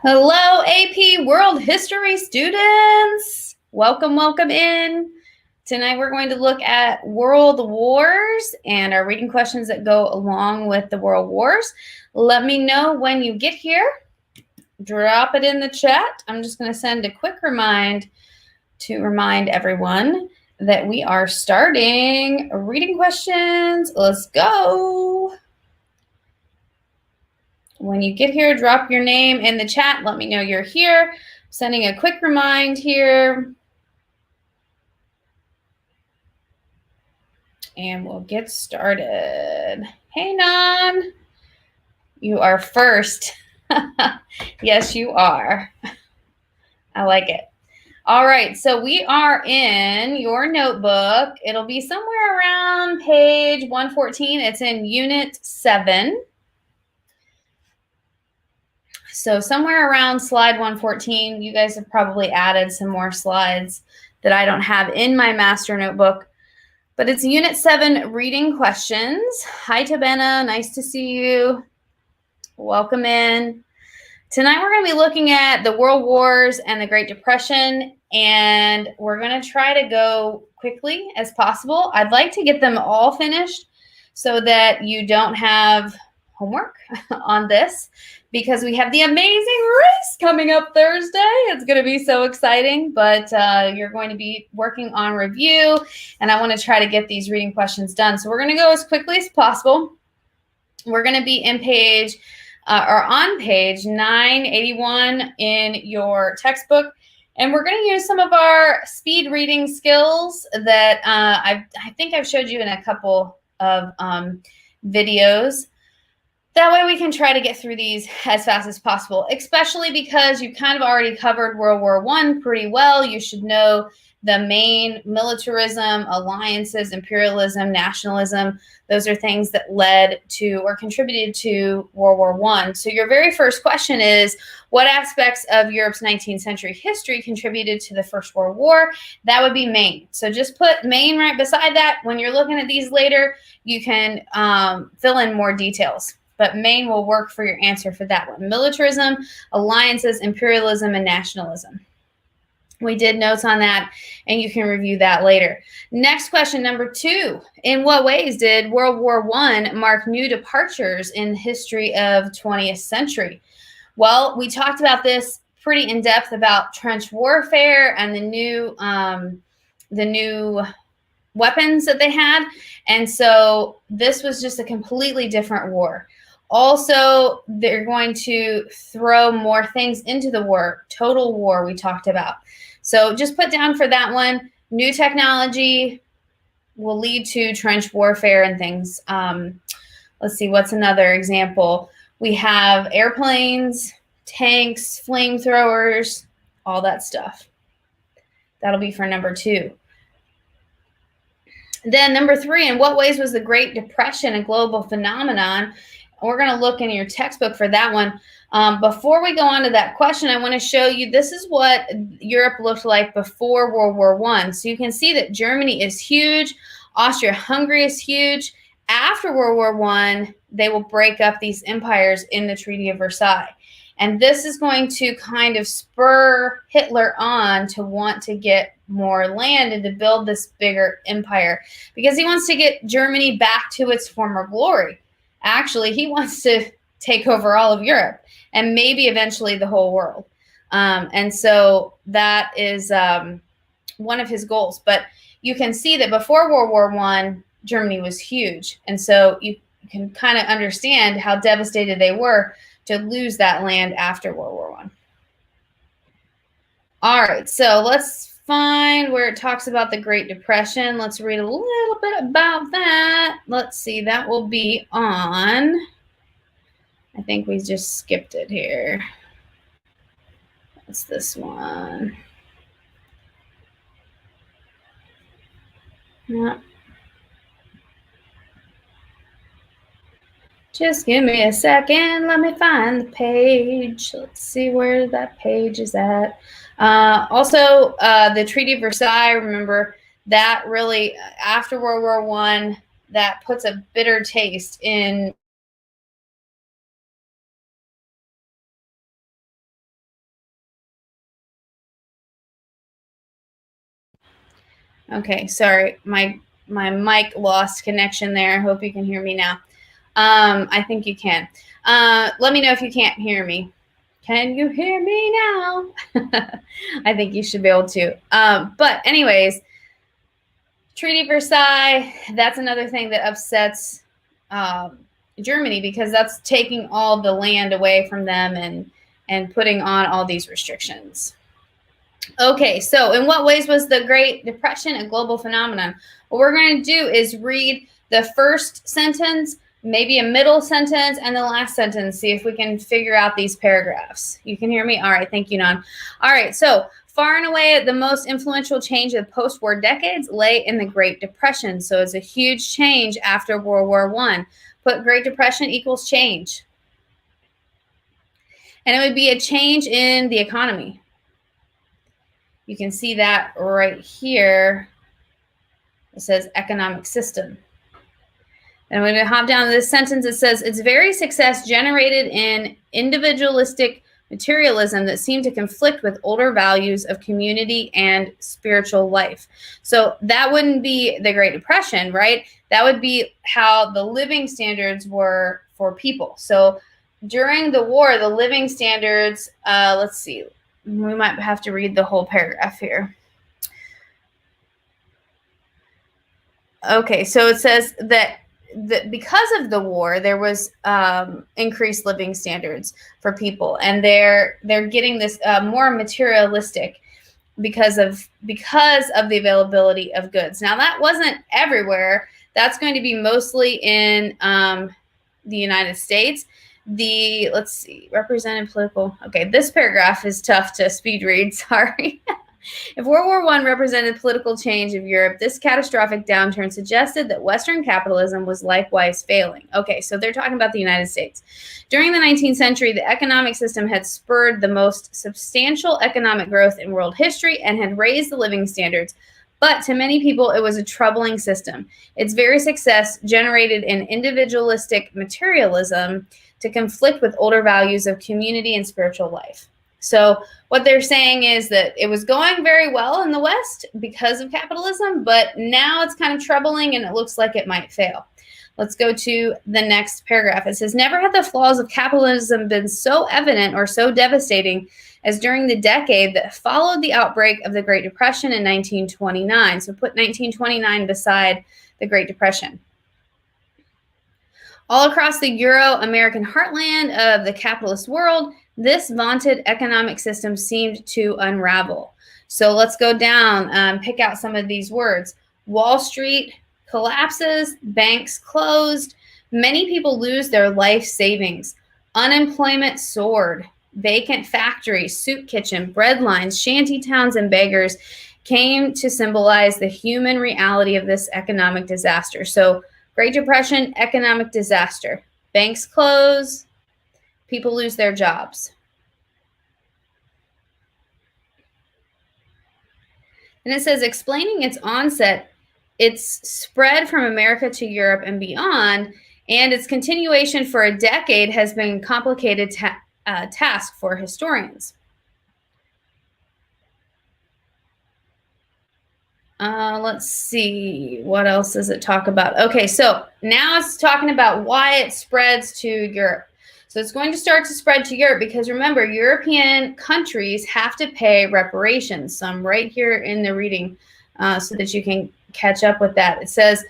Hello, AP World History students. Welcome in. Tonight we're going to look at world wars and our reading questions that go along with the world wars. Let me know when you get here. Drop it in the chat. I'm just going to send a quick remind to remind everyone that we are starting reading questions. Let's go. When you get here, drop your name in the chat. Let me know you're here. Sending a quick remind here. And we'll get started. Hey, Nan. You are first. Yes, you are. I like it. All right, so we are in your notebook. It'll be somewhere around page 114. It's in Unit 7. So somewhere around slide 114, you guys have probably added some more slides that I don't have in my master notebook. But it's Unit 7 reading questions. Hi, Tabena. Nice to see you. Welcome in. Tonight we're going to be looking at the World Wars and the Great Depression, and we're going to try to go quickly as possible. I'd like to get them all finished so that you don't have homework on this, because we have the amazing race coming up Thursday. It's going to be so exciting, but you're going to be working on review, and I want to try to get these reading questions done. So we're going to go as quickly as possible. We're going to be in page on page 981 in your textbook. And we're going to use some of our speed reading skills that I think I've showed you in a couple of videos. That way we can try to get through these as fast as possible, especially because you kind of already covered World War I pretty well. You should know the main militarism, alliances, imperialism, nationalism. Those are things that led to or contributed to World War I. So your very first question is, what aspects of Europe's 19th century history contributed to the First World War? That would be Maine. So just put Maine right beside that. When you're looking at these later, you can fill in more details. But Maine will work for your answer for that one. Militarism, alliances, imperialism, and nationalism. We did notes on that, and you can review that later. Next question, number 2. In what ways did World War I mark new departures in the history of 20th century? Well, we talked about this pretty in depth about trench warfare and the new weapons that they had. And so this was just a completely different war. Also, they're going to throw more things into the war. Total war we talked about. So just put down for that one, new technology will lead to trench warfare and things. Let's see, what's another example? We have airplanes, tanks, flamethrowers, all that stuff. That'll be for number 2. Then number 3, in what ways was the Great Depression a global phenomenon? We're going to look in your textbook for that one. Before we go on to that question, I want to show you this is what Europe looked like before World War I. So you can see that Germany is huge. Austria-Hungary is huge. After World War I, they will break up these empires in the Treaty of Versailles. And this is going to kind of spur Hitler on to want to get more land and to build this bigger empire, because he wants to get Germany back to its former glory. Actually, he wants to take over all of Europe and maybe eventually the whole world. And so that is one of his goals. But you can see that before World War I, Germany was huge. And so you can kind of understand how devastated they were to lose that land after World War I. All right, so let's find where it talks about the Great Depression. Let's read a little bit about that. Let's see, that will be on, I think we just skipped it here. What's this one? Yeah. Just give me a second. Let me find the page. Let's see where that page is at. Also, the Treaty of Versailles, remember, that really, after World War I, that puts a bitter taste in Okay, sorry, my mic lost connection there. I hope you can hear me now. I think you can. Let me know if you can't hear me. Can you hear me now? I think you should be able to. But anyways, Treaty Versailles, that's another thing that upsets Germany, because that's taking all the land away from them and putting on all these restrictions. Okay, so in what ways was the Great Depression a global phenomenon? What we're going to do is read the first sentence, maybe a middle sentence, and the last sentence, see if we can figure out these paragraphs. You can hear me? All right, thank you, Nan. All right, so far and away, the most influential change of post-war decades lay in the Great Depression. So it's a huge change after World War I. Put Great Depression equals change. And it would be a change in the economy. You can see that right here. It says economic system. And when we hop down to this sentence, it says, its very success generated in individualistic materialism that seemed to conflict with older values of community and spiritual life. So that wouldn't be the Great Depression, right? That would be how the living standards were for people. So during the war, the living standards, let's see, we might have to read the whole paragraph here. Okay, so it says that because of the war, there was increased living standards for people, and they're getting this more materialistic because of the availability of goods. Now, that wasn't everywhere. That's going to be mostly in the United States. Let's see, represented political. Okay, this paragraph is tough to speed read. Sorry. If World War I represented political change of Europe, this catastrophic downturn suggested that Western capitalism was likewise failing. Okay, so they're talking about the United States. During the 19th century, the economic system had spurred the most substantial economic growth in world history and had raised the living standards. But to many people, it was a troubling system. Its very success generated an individualistic materialism to conflict with older values of community and spiritual life. So what they're saying is that it was going very well in the West because of capitalism, but now it's kind of troubling and it looks like it might fail. Let's go to the next paragraph. It says, never had the flaws of capitalism been so evident or so devastating as during the decade that followed the outbreak of the Great Depression in 1929. So put 1929 beside the Great Depression. All across the Euro-American heartland of the capitalist world, this vaunted economic system seemed to unravel. So let's go down, pick out some of these words. Wall Street collapses, banks closed, many people lose their life savings, unemployment soared, vacant factories, soup kitchen, bread lines, shanty towns, and beggars came to symbolize the human reality of this economic disaster. So Great Depression, economic disaster. Banks close, people lose their jobs. And it says, explaining its onset, its spread from America to Europe and beyond, and its continuation for a decade has been a complicated task for historians. Let's see, what else does it talk about? Okay, so now it's talking about why it spreads to Europe. So it's going to start to spread to Europe because remember, European countries have to pay reparations. So I'm right here in the reading so that you can catch up with that. It says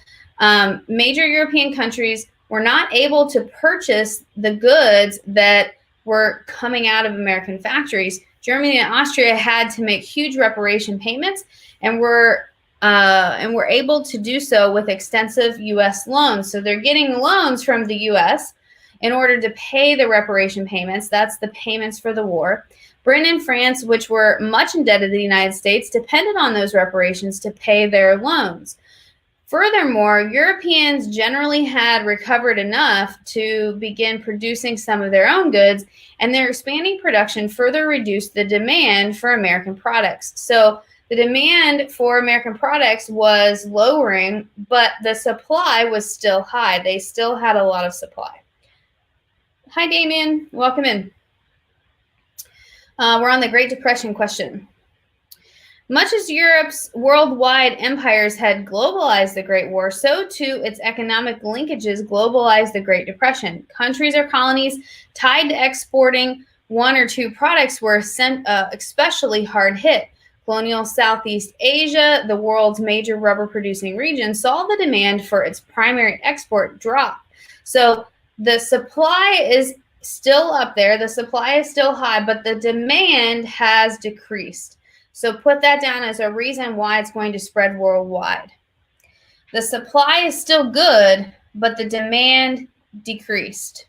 major European countries were not able to purchase the goods that were coming out of American factories. Germany and Austria had to make huge reparation payments and were able to do so with extensive U.S. loans. So they're getting loans from the U.S. in order to pay the reparation payments. That's the payments for the war. Britain and France, which were much indebted to the United States, depended on those reparations to pay their loans. Furthermore, Europeans generally had recovered enough to begin producing some of their own goods, and their expanding production further reduced the demand for American products. So the demand for American products was lowering, but the supply was still high. They still had a lot of supply. Hi, Damien. Welcome in. We're on the Great Depression question. Much as Europe's worldwide empires had globalized the Great War, so too its economic linkages globalized the Great Depression. Countries or colonies tied to exporting one or two products were especially hard hit. Colonial Southeast Asia, the world's major rubber producing region, saw the demand for its primary export drop. So the supply is still up there, the supply is still high, but the demand has decreased. So put that down as a reason why it's going to spread worldwide. The supply is still good, but the demand decreased.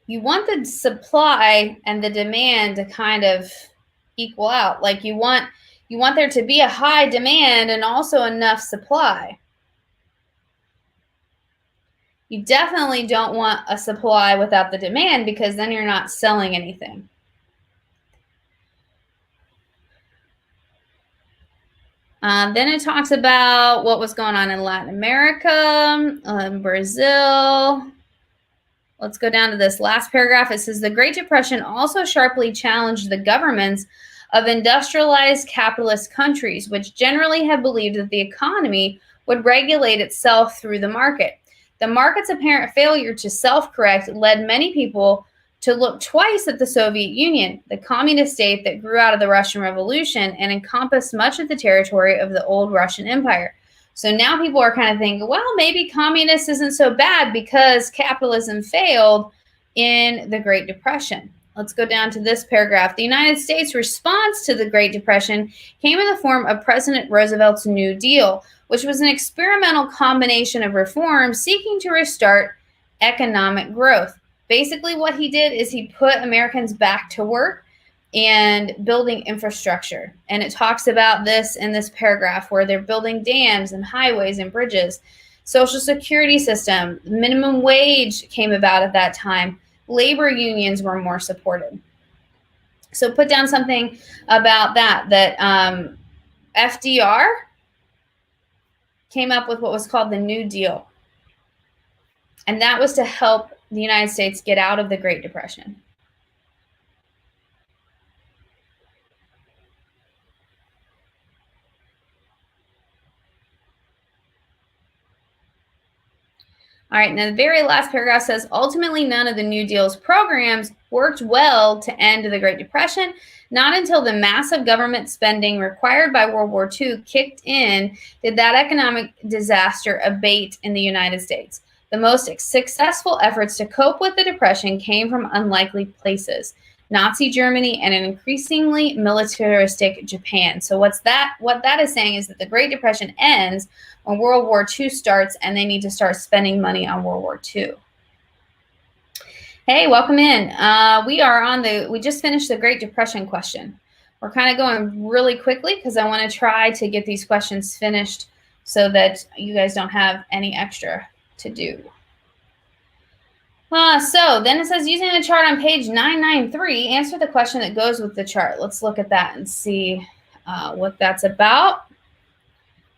You want the supply and the demand to kind of equal out. Like you want there to be a high demand and also enough supply. You definitely don't want a supply without the demand, because then you're not selling anything. Then it talks about what was going on in Latin America, Brazil. Let's go down to this last paragraph. It says, the Great Depression also sharply challenged the governments of industrialized capitalist countries, which generally had believed that the economy would regulate itself through the market. The market's apparent failure to self-correct led many people to look twice at the Soviet Union, the communist state that grew out of the Russian Revolution and encompassed much of the territory of the old Russian Empire. So now people are kind of thinking, well, maybe communist isn't so bad because capitalism failed in the Great Depression. Let's go down to this paragraph. The United States' response to the Great Depression came in the form of President Roosevelt's New Deal, which was an experimental combination of reforms seeking to restart economic growth. Basically, what he did is he put Americans back to work and building infrastructure. And it talks about this in this paragraph where they're building dams and highways and bridges. Social security system, minimum wage came about at that time. Labor unions were more supported. So put down something about that FDR came up with what was called the New Deal. And that was to help the United States get out of the Great Depression. All right, now the very last paragraph says, ultimately, none of the New Deal's programs worked well to end the Great Depression. Not until the massive government spending required by World War II kicked in did that economic disaster abate in the United States. The most successful efforts to cope with the Depression came from unlikely places: Nazi Germany and an increasingly militaristic Japan. So what that is saying is that the Great Depression ends when World War II starts, and they need to start spending money on World War II. Hey, welcome in. We just finished the Great Depression question. We're kind of going really quickly because I want to try to get these questions finished so that you guys don't have any extra to do. So then it says, using the chart on page 993, answer the question that goes with the chart. Let's look at that and see what that's about.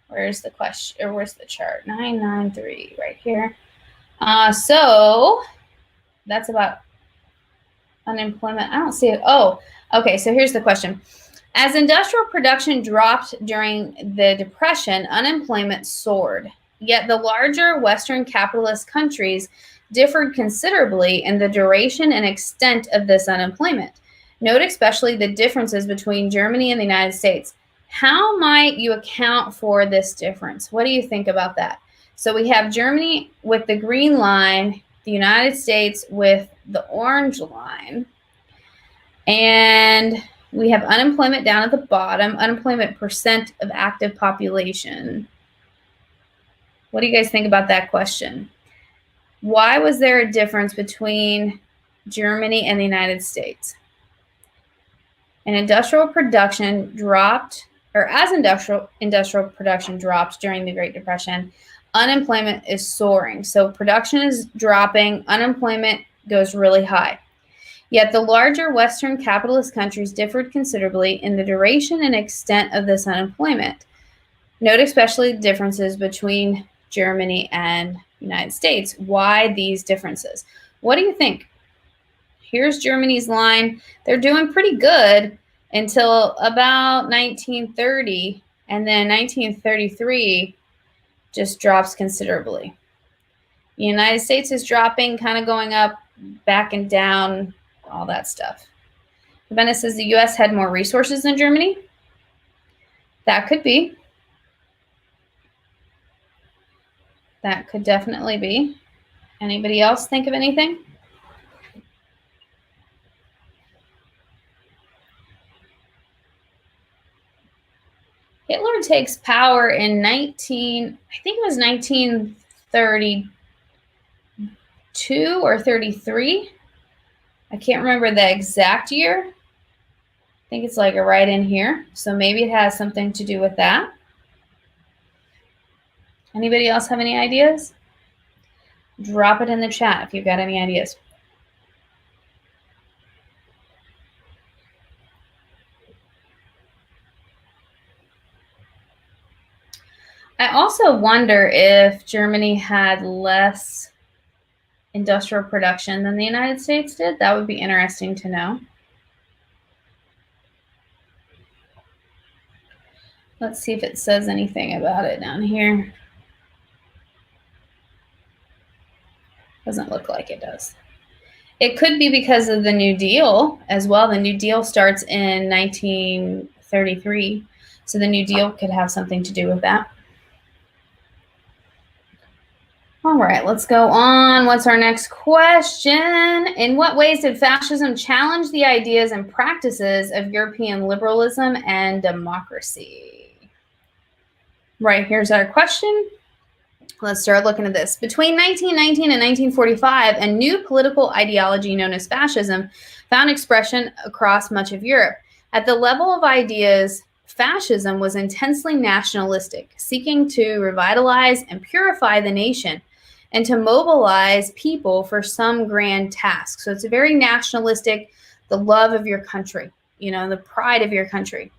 Where's the question, or where's the chart? 993, right here. So that's about unemployment. I don't see it. Oh, okay. So here's the question. As industrial production dropped during the Depression, unemployment soared. Yet the larger Western capitalist countries differed considerably in the duration and extent of this unemployment. Note especially the differences between Germany and the United States. How might you account for this difference? What do you think about that? So we have Germany with the green line, the United States with the orange line, and we have unemployment down at the bottom, unemployment percent of active population. What do you guys think about that question? Why was there a difference between Germany and the United States? And industrial production dropped, or as industrial production dropped during the Great Depression, unemployment is soaring. So production is dropping, unemployment goes really high. Yet the larger Western capitalist countries differed considerably in the duration and extent of this unemployment. Note especially the differences between Germany and the United States. Why these differences? What do you think? Here's Germany's line. They're doing pretty good until about 1930, and then 1933 just drops considerably. The United States is dropping, kind of going up, back and down, all that stuff. Benna says the U.S. had more resources than Germany. That could be. That could definitely be. Anybody else think of anything? Hitler takes power in 1932 or 33. I can't remember the exact year. I think it's like right in here. So maybe it has something to do with that. Anybody else have any ideas? Drop it in the chat if you've got any ideas. I also wonder if Germany had less industrial production than the United States did. That would be interesting to know. Let's see if it says anything about it down here. Doesn't look like it does. It could be because of the New Deal as well. The New Deal starts in 1933. So the New Deal could have something to do with that. All right, let's go on. What's our next question? In what ways did fascism challenge the ideas and practices of European liberalism and democracy? Right, here's our question. Let's start looking at this. Between 1919 and 1945, a new political ideology known as fascism found expression across much of Europe. At the level of ideas, fascism was intensely nationalistic, seeking to revitalize and purify the nation and to mobilize people for some grand task. So it's a very nationalistic, the love of your country, the pride of your country.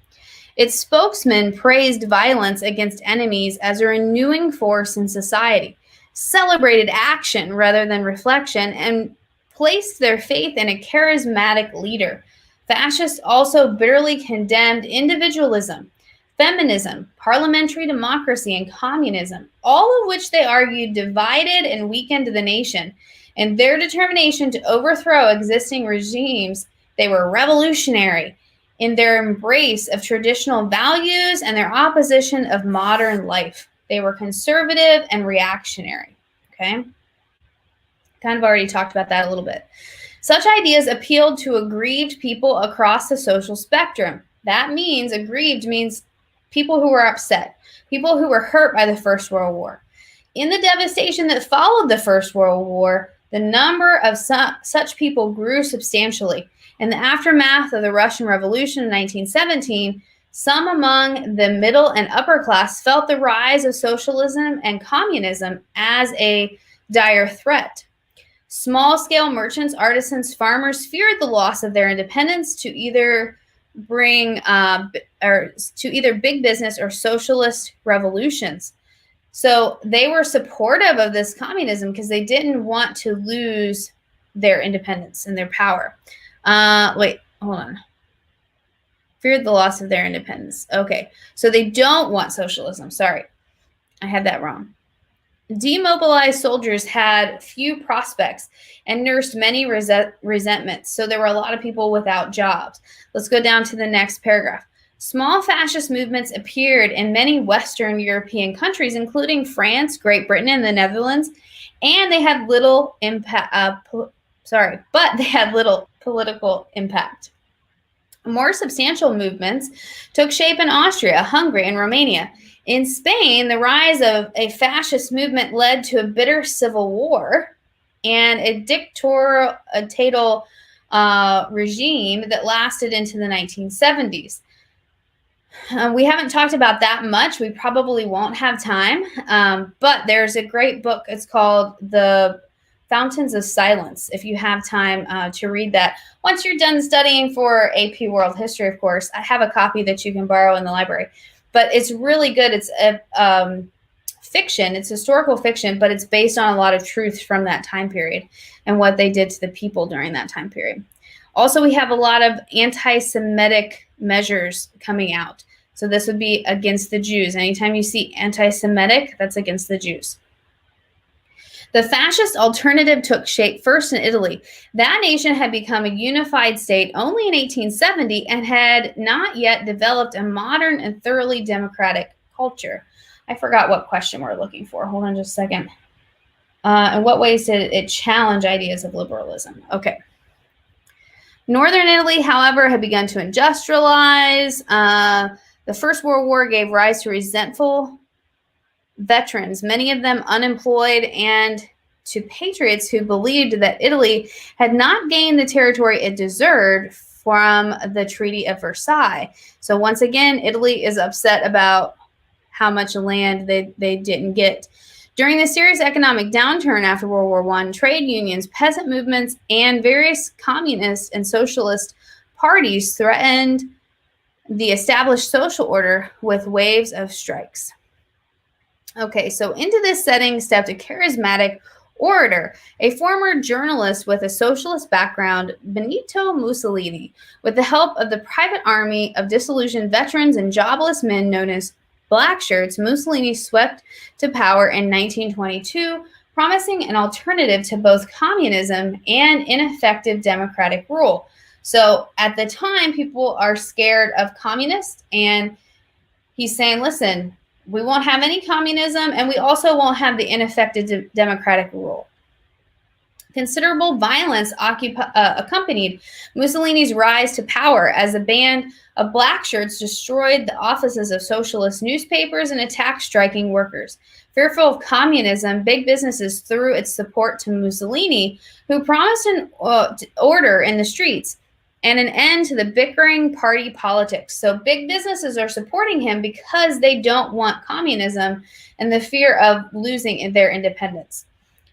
Its spokesman praised violence against enemies as a renewing force in society, celebrated action rather than reflection, and placed their faith in a charismatic leader. Fascists also bitterly condemned individualism, feminism, parliamentary democracy, and communism, all of which they argued divided and weakened the nation. In their determination to overthrow existing regimes, they were revolutionary in their embrace of traditional values and their opposition of modern life. They were conservative and reactionary, okay? Kind of already talked about that a little bit. Such ideas appealed to aggrieved people across the social spectrum. That means, aggrieved means people who were upset, people who were hurt by the First World War. In the devastation that followed the First World War, the number of such people grew substantially. In the aftermath of the Russian Revolution in 1917, some among the middle and upper class felt the rise of socialism and communism as a dire threat. Small-scale merchants, artisans, farmers feared the loss of their independence to either big business or socialist revolutions. So they were supportive of this communism because they didn't want to lose their independence and their power. Wait, hold on. Feared the loss of their independence. Okay, so they don't want socialism. Sorry, I had that wrong. Demobilized soldiers had few prospects and nursed many resentments. So there were a lot of people without jobs. Let's go down to the next paragraph. Small fascist movements appeared in many Western European countries, including France, Great Britain, and the Netherlands, and they had little impact. But they had little political impact. More substantial movements took shape in Austria, Hungary, and Romania. In Spain, the rise of a fascist movement led to a bitter civil war and a dictatorial regime that lasted into the 1970s. We haven't talked about that much. We probably won't have time, but there's a great book. It's called The Fountains of Silence, if you have time to read that. Once you're done studying for AP World History, of course, I have a copy that you can borrow in the library. But it's really good. It's fiction. It's historical fiction, but it's based on a lot of truth from that time period and what they did to the people during that time period. Also, we have a lot of anti-Semitic measures coming out. So this would be against the Jews. Anytime you see anti-Semitic, that's against the Jews. The fascist alternative took shape first in Italy. That nation had become a unified state only in 1870 and had not yet developed a modern and thoroughly democratic culture. I forgot what question we're looking for. Hold on just a second. In what ways did it challenge ideas of liberalism? Okay. Northern Italy, however, had begun to industrialize. The First World War gave rise to resentful veterans, many of them unemployed, and to patriots who believed that Italy had not gained the territory it deserved from the Treaty of Versailles. So once again, Italy is upset about how much land they didn't get. During the serious economic downturn after World War I, trade unions, peasant movements, and various communist and socialist parties threatened the established social order with waves of strikes. Okay, so into this setting stepped a charismatic orator, a former journalist with a socialist background, Benito Mussolini. With the help of the private army of disillusioned veterans and jobless men known as Black Shirts, Mussolini swept to power in 1922, promising an alternative to both communism and ineffective democratic rule. So at the time, people are scared of communists, and he's saying, listen, we won't have any communism, and we also won't have the ineffective democratic rule. Considerable violence accompanied Mussolini's rise to power as a band of Black Shirts destroyed the offices of socialist newspapers and attacked striking workers. Fearful of communism, big businesses threw its support to Mussolini, who promised an order in the streets and an end to the bickering party politics. So big businesses are supporting him because they don't want communism and the fear of losing their independence.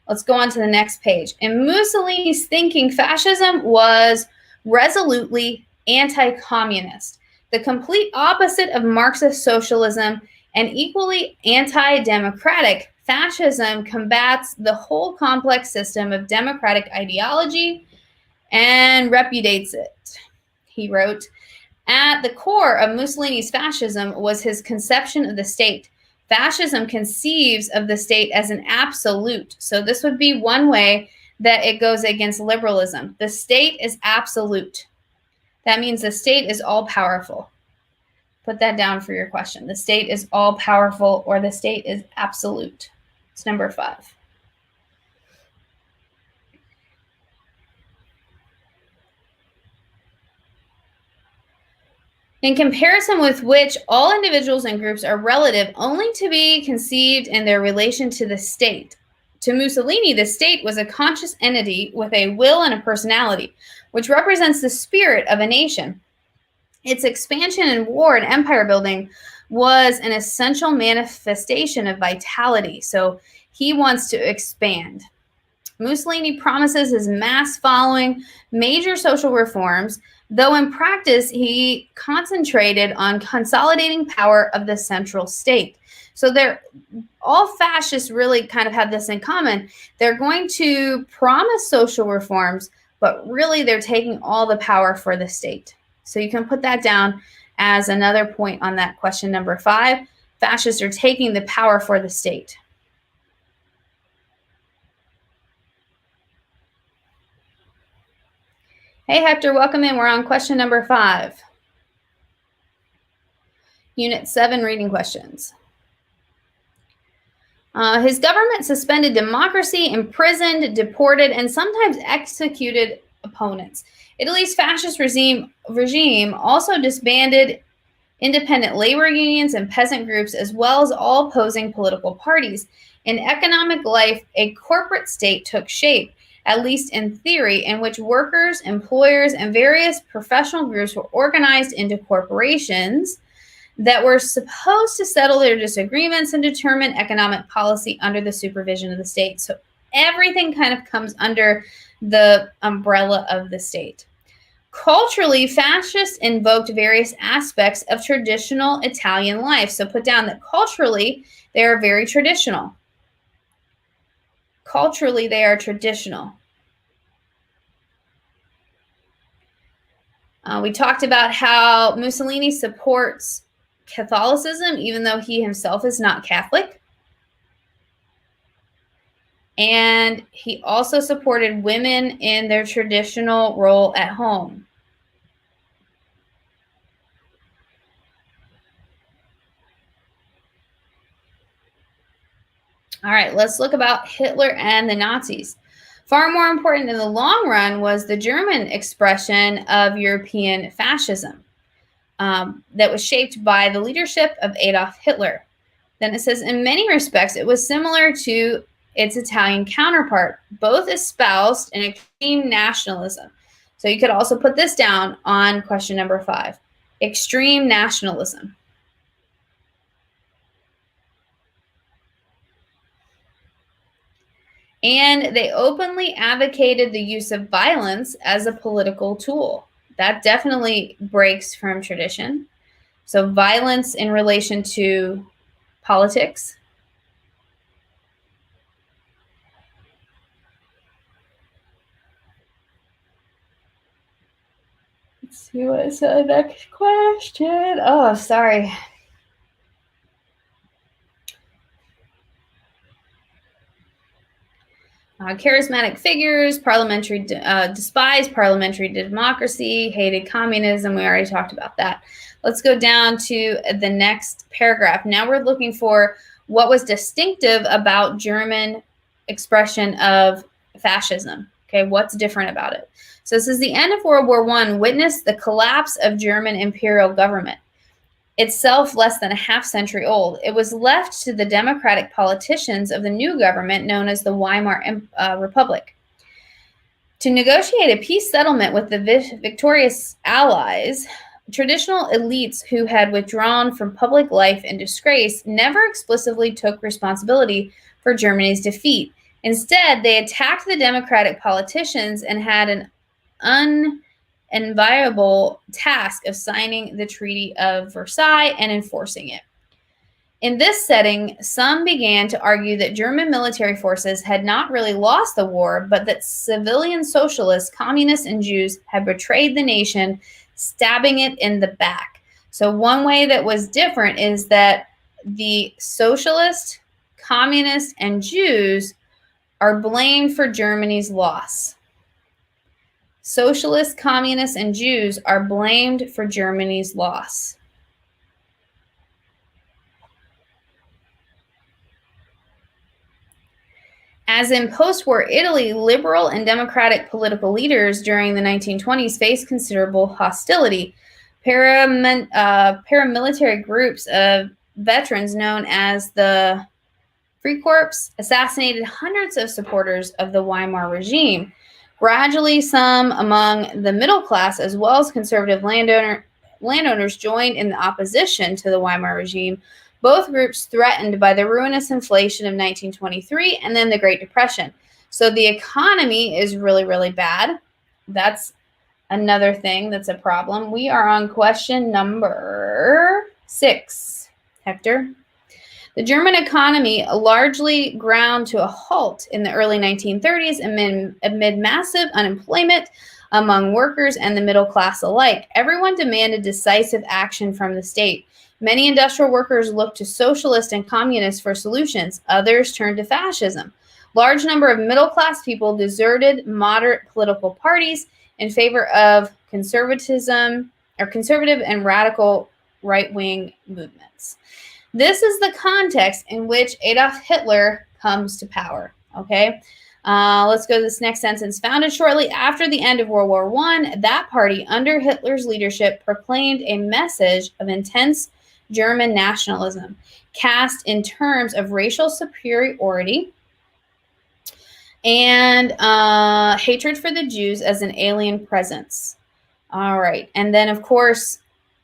Let's go on to the next page. In Mussolini's thinking, fascism was resolutely anti-communist, the complete opposite of Marxist socialism, and equally anti-democratic. Fascism combats the whole complex system of democratic ideology and repudiates it. He wrote, at the core of Mussolini's fascism was his conception of the state. Fascism conceives of the state as an absolute. So this would be one way that it goes against liberalism. The state is absolute. That means the state is all powerful. Put that down for your question. The state is all powerful, or the state is absolute. It's number 5. In comparison with which all individuals and groups are relative only to be conceived in their relation to the state. To Mussolini, the state was a conscious entity with a will and a personality, which represents the spirit of a nation. Its expansion in war and empire building was an essential manifestation of vitality. So he wants to expand. Mussolini promises his mass following major social reforms, though in practice he concentrated on consolidating power of the central state. So all fascists really kind of have this in common. They're going to promise social reforms, but really they're taking all the power for the state. So you can put that down as another point on that question number 5. Fascists are taking the power for the state. Hey, Hector, welcome in. We're on question number 5. Unit 7, reading questions. His government suspended democracy, imprisoned, deported, and sometimes executed opponents. Italy's fascist regime also disbanded independent labor unions and peasant groups, as well as all opposing political parties. In economic life, a corporate state took shape, at least in theory, in which workers, employers, and various professional groups were organized into corporations that were supposed to settle their disagreements and determine economic policy under the supervision of the state. So everything kind of comes under the umbrella of the state. Culturally, fascists invoked various aspects of traditional Italian life. So put down that culturally, They are very traditional. Culturally, they are traditional. We talked about how Mussolini supports Catholicism, even though he himself is not Catholic. And he also supported women in their traditional role at home. All right, let's look about Hitler and the Nazis. Far more important in the long run was the German expression of European fascism that was shaped by the leadership of Adolf Hitler. Then it says, in many respects, it was similar to its Italian counterpart. Both espoused an extreme nationalism. So you could also put this down on question number 5. Extreme nationalism. And they openly advocated the use of violence as a political tool. That definitely breaks from tradition. So violence in relation to politics. Let's see what's the next question. Oh, sorry. Charismatic figures, despised parliamentary democracy, hated communism. We already talked about that. Let's go down to the next paragraph. Now we're looking for what was distinctive about German expression of fascism. Okay, what's different about it? So this is the end of World War I witnessed the collapse of German imperial government. Itself less than a half century old, it was left to the democratic politicians of the new government known as the Weimar Republic to negotiate a peace settlement with the victorious allies. Traditional elites who had withdrawn from public life in disgrace never explicitly took responsibility for Germany's defeat. Instead, they attacked the democratic politicians and had an enviable task of signing the Treaty of Versailles and enforcing it. In this setting, some began to argue that German military forces had not really lost the war, but that civilian socialists, communists, and Jews had betrayed the nation, stabbing it in the back. So one way that was different is that the socialists, communists, and Jews are blamed for Germany's loss. Socialists, communists, and Jews are blamed for Germany's loss. As in post-war Italy, liberal and democratic political leaders during the 1920s faced considerable hostility. Paramilitary groups of veterans known as the Freikorps assassinated hundreds of supporters of the Weimar regime. Gradually, some among the middle class as well as conservative landowners joined in the opposition to the Weimar regime, both groups threatened by the ruinous inflation of 1923 and then the Great Depression. So the economy is really, really bad. That's another thing that's a problem. We are on question number 6, Hector. The German economy largely ground to a halt in the early 1930s amid massive unemployment among workers and the middle class alike. Everyone demanded decisive action from the state. Many industrial workers looked to socialists and communists for solutions. Others turned to fascism. Large number of middle-class people deserted moderate political parties in favor of conservative and radical right-wing movements. This is the context in which Adolf Hitler comes to power, okay? Let's go to this next sentence. Founded shortly after the end of World War I, that party, under Hitler's leadership, proclaimed a message of intense German nationalism, cast in terms of racial superiority and hatred for the Jews as an alien presence. All right, and then, of course,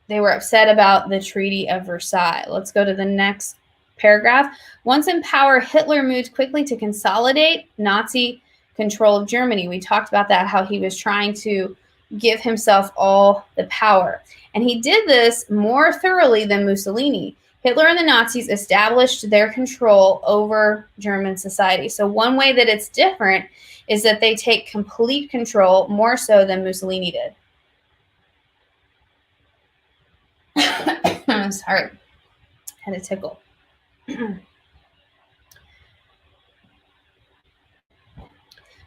they were upset about the Treaty of Versailles. Let's go to the next paragraph. Once in power, Hitler moved quickly to consolidate Nazi control of Germany. We talked about that, how he was trying to give himself all the power. And he did this more thoroughly than Mussolini. Hitler and the Nazis established their control over German society. So one way that it's different is that they take complete control, more so than Mussolini did. Sorry, had a tickle.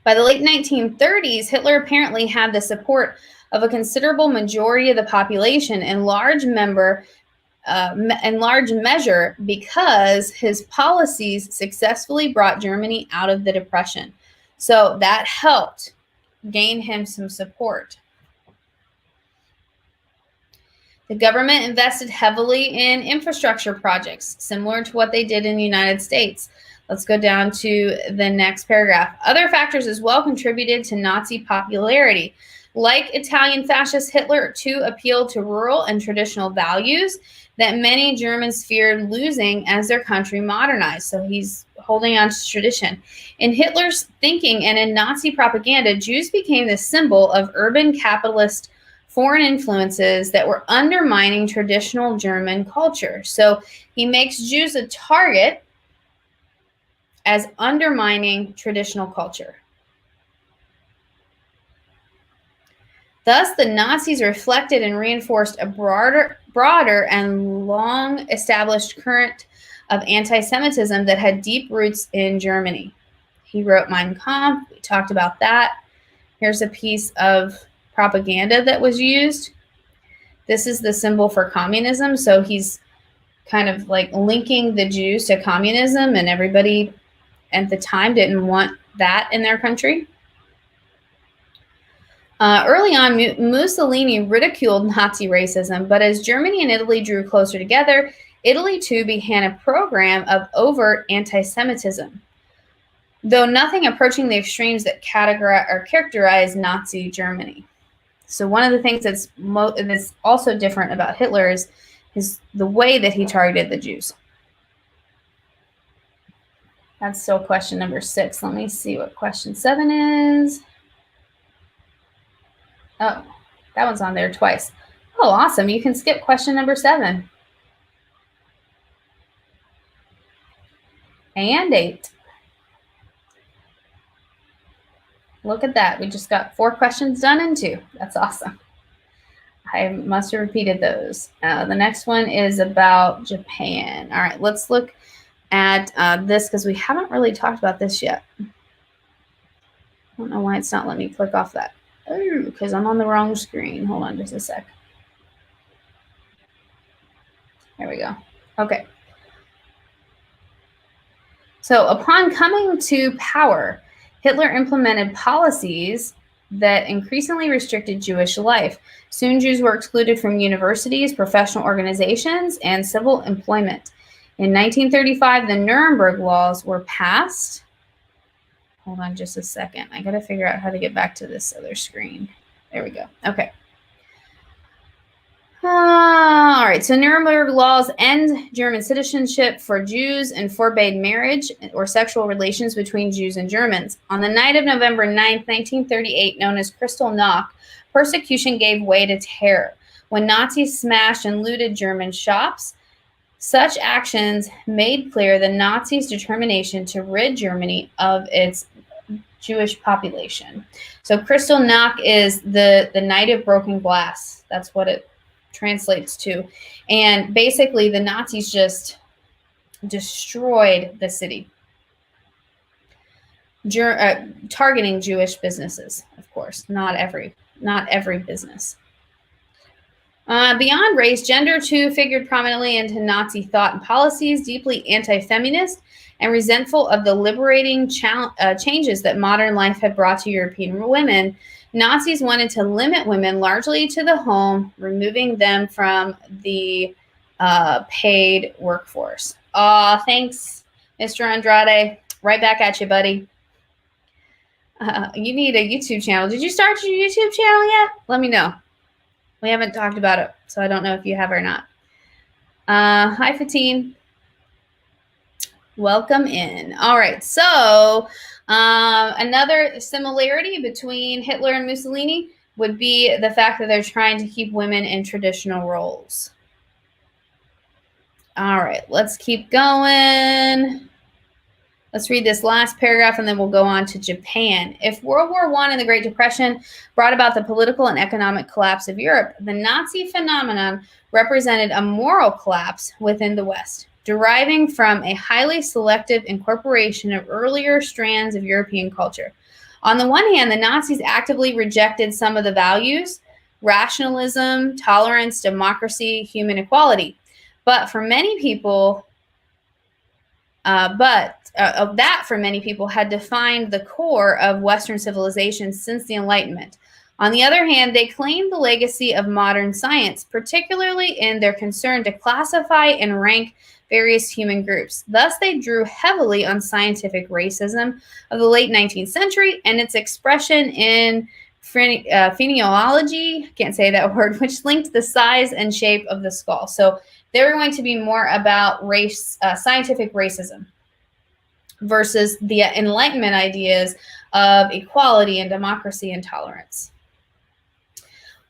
By the late 1930s, Hitler apparently had the support of a considerable majority of the population, in large measure because his policies successfully brought Germany out of the Depression. So that helped gain him some support. The government invested heavily in infrastructure projects, similar to what they did in the United States. Let's go down to the next paragraph. Other factors as well contributed to Nazi popularity. Like Italian fascist Hitler, too appealed to rural and traditional values that many Germans feared losing as their country modernized. So he's holding on to tradition. In Hitler's thinking and in Nazi propaganda, Jews became the symbol of urban capitalist foreign influences that were undermining traditional German culture. So he makes Jews a target as undermining traditional culture. Thus, the Nazis reflected and reinforced a broader and long-established current of anti-Semitism that had deep roots in Germany. He wrote Mein Kampf. We talked about that. Here's a piece of propaganda that was used. This is the symbol for communism. So he's kind of like linking the Jews to communism, and everybody at the time didn't want that in their country. Early on, Mussolini ridiculed Nazi racism, but as Germany and Italy drew closer together, Italy too began a program of overt anti-Semitism, though nothing approaching the extremes that characterized Nazi Germany. So one of the things that's also different about Hitler is the way that he targeted the Jews. That's still question number 6. Let me see what question 7 is. Oh, that one's on there twice. Oh, awesome. You can skip question number 7. And 8. Look at that. We just got 4 questions done in 2. That's awesome. I must have repeated those. The next one is about Japan. All right, let's look at this because we haven't really talked about this yet. I don't know why it's not letting me click off that. Oh, because I'm on the wrong screen. Hold on just a sec. There we go. Okay. So upon coming to power, Hitler implemented policies that increasingly restricted Jewish life. Soon Jews were excluded from universities, professional organizations, and civil employment. In 1935, the Nuremberg laws were passed. Hold on just a second. I got to figure out how to get back to this other screen. There we go. Okay. All right. So Nuremberg laws end German citizenship for Jews and forbade marriage or sexual relations between Jews and Germans. On the night of November 9th, 1938, known as Kristallnacht, persecution gave way to terror. When Nazis smashed and looted German shops, such actions made clear the Nazis' determination to rid Germany of its Jewish population. So Kristallnacht is the night of broken glass. That's what it translates to. And basically the Nazis just destroyed the city, targeting Jewish businesses, of course, not every business. Beyond race, gender too figured prominently into Nazi thought and policies, deeply anti-feminist and resentful of the liberating changes that modern life had brought to European women. Nazis wanted to limit women largely to the home, removing them from the paid workforce. Thanks, Mr. Andrade. Right back at you, buddy. You need a YouTube channel. Did you start your YouTube channel yet? Let me know. We haven't talked about it, so I don't know if you have or not. Hi, Fatine. Welcome in. All right, so another similarity between Hitler and Mussolini would be the fact that they're trying to keep women in traditional roles. All right, let's keep going. Let's read this last paragraph and then we'll go on to Japan. If World War I and the Great Depression brought about the political and economic collapse of Europe, the Nazi phenomenon represented a moral collapse within the West, deriving from a highly selective incorporation of earlier strands of European culture. On the one hand, the Nazis actively rejected some of the values, rationalism, tolerance, democracy, human equality. But for many people, that for many people had defined the core of Western civilization since the Enlightenment. On the other hand, they claimed the legacy of modern science, particularly in their concern to classify and rank various human groups. Thus, they drew heavily on scientific racism of the late 19th century and its expression in phrenology, can't say that word, which linked the size and shape of the skull. So they were going to be more about scientific racism versus the Enlightenment ideas of equality and democracy and tolerance.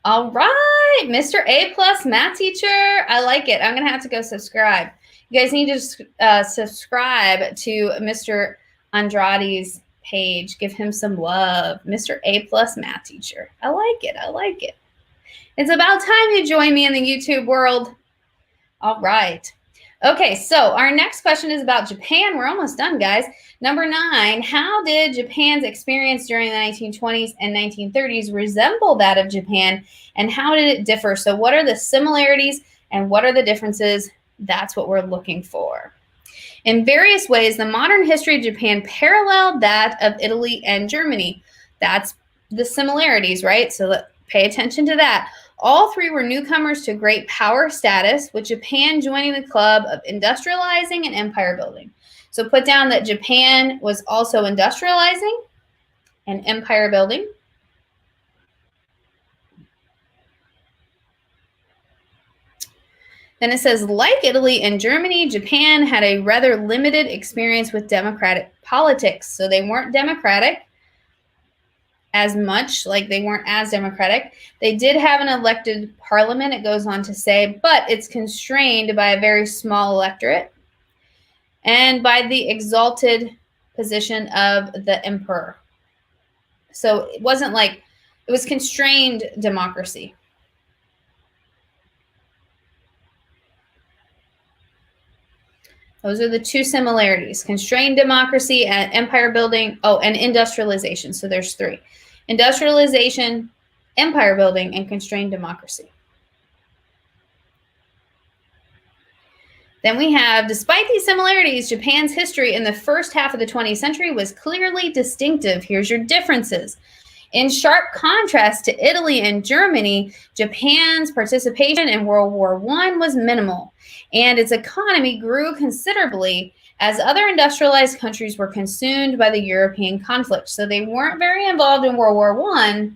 All right, Mr. A+ math teacher. I like it. I'm going to have to go subscribe. You guys need to subscribe to Mr. Andrade's page. Give him some love. Mr. A+ math teacher. I like it. I like it. It's about time you join me in the YouTube world. All right. Okay, so our next question is about Japan. We're almost done, guys. Number 9, how did Japan's experience during the 1920s and 1930s resemble that of Japan, and how did it differ? So what are the similarities and what are the differences? That's what we're looking for. In various ways, the modern history of Japan paralleled that of Italy and Germany. That's the similarities, right? So pay attention to that. All three were newcomers to great power status, with Japan joining the club of industrializing and empire building. So put down that Japan was also industrializing and empire building. Then it says, like Italy and Germany, Japan had a rather limited experience with democratic politics. So they weren't democratic as much, like they weren't as democratic. They did have an elected parliament, it goes on to say, but it's constrained by a very small electorate and by the exalted position of the emperor. So it wasn't like, it was constrained democracy. Those are the two similarities: constrained democracy and empire building. Oh, and industrialization. So there's 3. Industrialization, empire building, and constrained democracy. Then we have, despite these similarities, Japan's history in the first half of the 20th century was clearly distinctive. Here's your differences. In sharp contrast to Italy and Germany, Japan's participation in World War I was minimal, and its economy grew considerably as other industrialized countries were consumed by the European conflict. So they weren't very involved in World War I,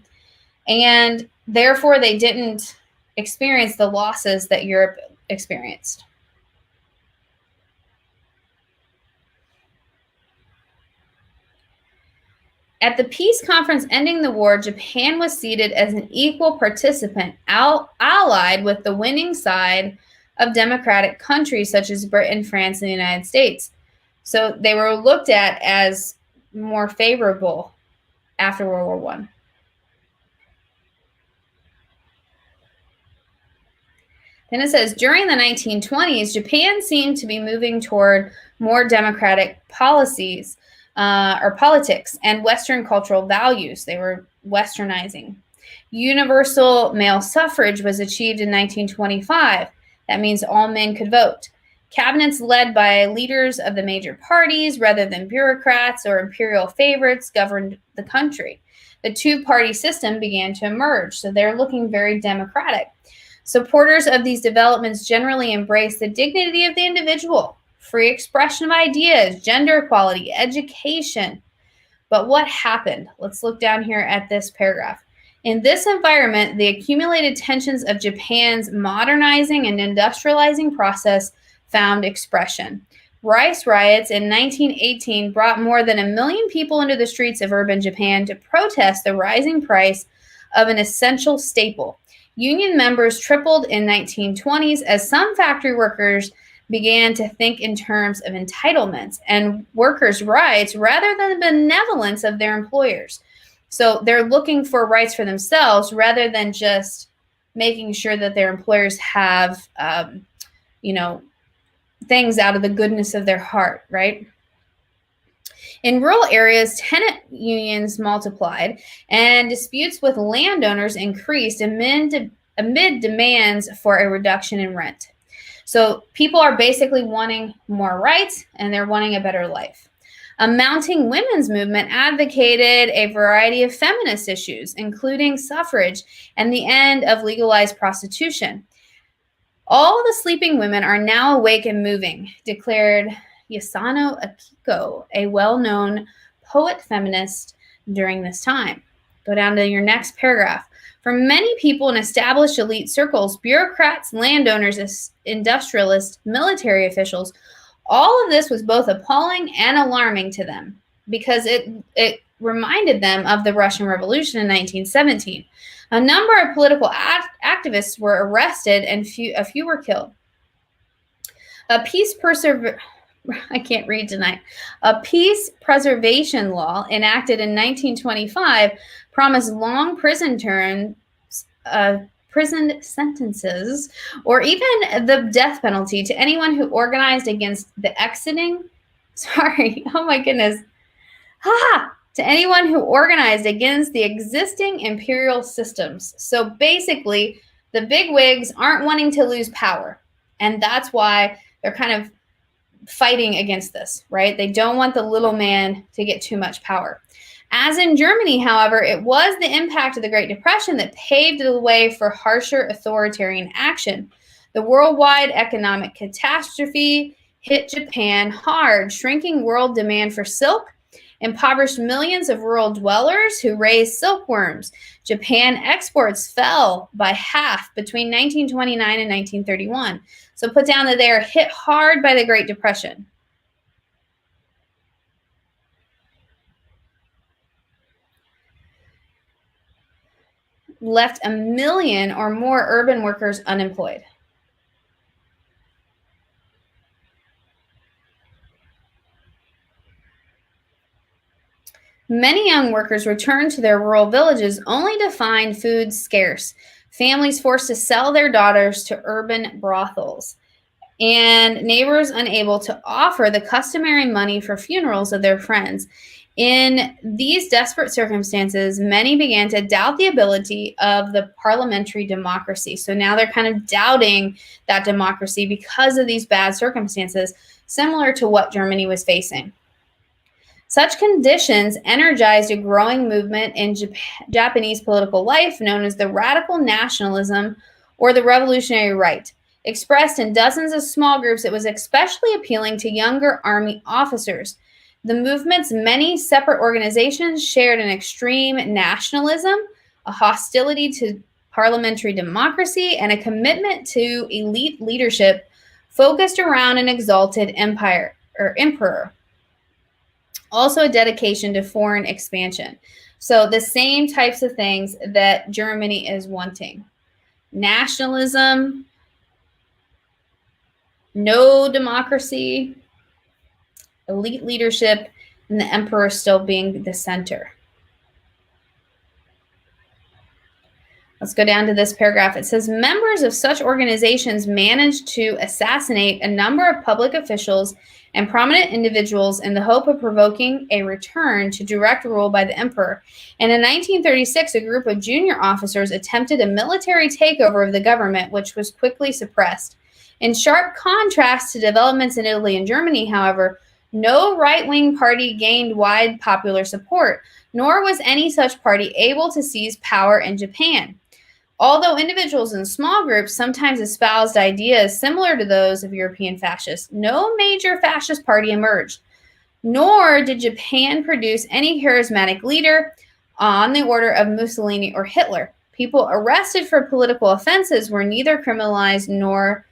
and therefore they didn't experience the losses that Europe experienced. At the peace conference ending the war, Japan was seated as an equal participant, allied with the winning side of democratic countries such as Britain, France, and the United States. So they were looked at as more favorable after World War I. Then it says, during the 1920s, Japan seemed to be moving toward more democratic policies or politics and Western cultural values. They were westernizing. Universal male suffrage was achieved in 1925. That means all men could vote. Cabinets led by leaders of the major parties rather than bureaucrats or imperial favorites governed the country. The two-party system began to emerge, so they're looking very democratic. Supporters of these developments generally embrace the dignity of the individual, free expression of ideas, gender equality, education. But what happened? Let's look down here at this paragraph. In this environment, the accumulated tensions of Japan's modernizing and industrializing process found expression. Rice riots in 1918 brought more than 1 million people into the streets of urban Japan to protest the rising price of an essential staple. Union members tripled in 1920s as some factory workers began to think in terms of entitlements and workers' rights rather than the benevolence of their employers. So they're looking for rights for themselves rather than just making sure that their employers have, things out of the goodness of their heart, right? In rural areas, tenant unions multiplied and disputes with landowners increased amid demands for a reduction in rent. So people are basically wanting more rights and they're wanting a better life. A mounting women's movement advocated a variety of feminist issues, including suffrage and the end of legalized prostitution. All the sleeping women are now awake and moving, declared Yasano Akiko, a well-known poet feminist during this time. Go down to your next paragraph. For many people in established elite circles, bureaucrats, landowners, industrialists, military officials, all of this was both appalling and alarming to them because it reminded them of the Russian Revolution in 1917. A number of political activists were arrested and a few were killed. A peace preservation law enacted in 1925 promised long prison terms, prison sentences, or even the death penalty to anyone who organized against the to anyone who organized against the existing imperial systems. So basically, the big wigs aren't wanting to lose power, and that's why they're kind of fighting against this, right? They don't want the little man to get too much power. As in Germany, however, it was the impact of the Great Depression that paved the way for harsher authoritarian action. The worldwide economic catastrophe hit Japan hard, shrinking world demand for silk, impoverished millions of rural dwellers who raised silkworms. Japan exports fell by half between 1929 and 1931. So put down that they are hit hard by the Great Depression. Left 1 million or more urban workers unemployed. Many young workers returned to their rural villages only to find food scarce, families forced to sell their daughters to urban brothels, and neighbors unable to offer the customary money for funerals of their friends. In these desperate circumstances, many began to doubt the ability of the parliamentary democracy. So now they're kind of doubting that democracy because of these bad circumstances, similar to what Germany was facing. Such conditions energized a growing movement in Japanese political life known as the radical nationalism or the revolutionary right. Expressed in dozens of small groups, it was especially appealing to younger army officers. The movement's many separate organizations shared an extreme nationalism, a hostility to parliamentary democracy, and a commitment to elite leadership focused around an exalted emperor. Also a dedication to foreign expansion. So the same types of things that Germany is wanting. Nationalism, no democracy, elite leadership, and the emperor still being the center. Let's go down to this paragraph. It says, members of such organizations managed to assassinate a number of public officials and prominent individuals in the hope of provoking a return to direct rule by the emperor. And in 1936, a group of junior officers attempted a military takeover of the government, which was quickly suppressed. In sharp contrast to developments in Italy and Germany, however, no right-wing party gained wide popular support, nor was any such party able to seize power in Japan. Although individuals and small groups sometimes espoused ideas similar to those of European fascists, no major fascist party emerged, nor did Japan produce any charismatic leader on the order of Mussolini or Hitler. People arrested for political offenses were neither criminalized nor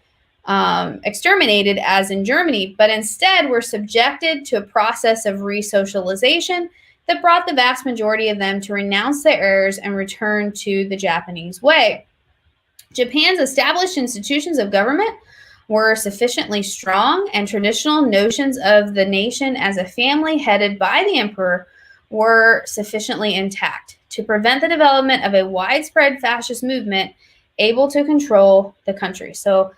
exterminated as in Germany, but instead were subjected to a process of resocialization that brought the vast majority of them to renounce their errors and return to the Japanese way. Japan's established institutions of government, were sufficiently strong, and traditional notions of the nation as a family headed by the emperor were sufficiently intact to prevent the development of a widespread fascist movement able to control the country. So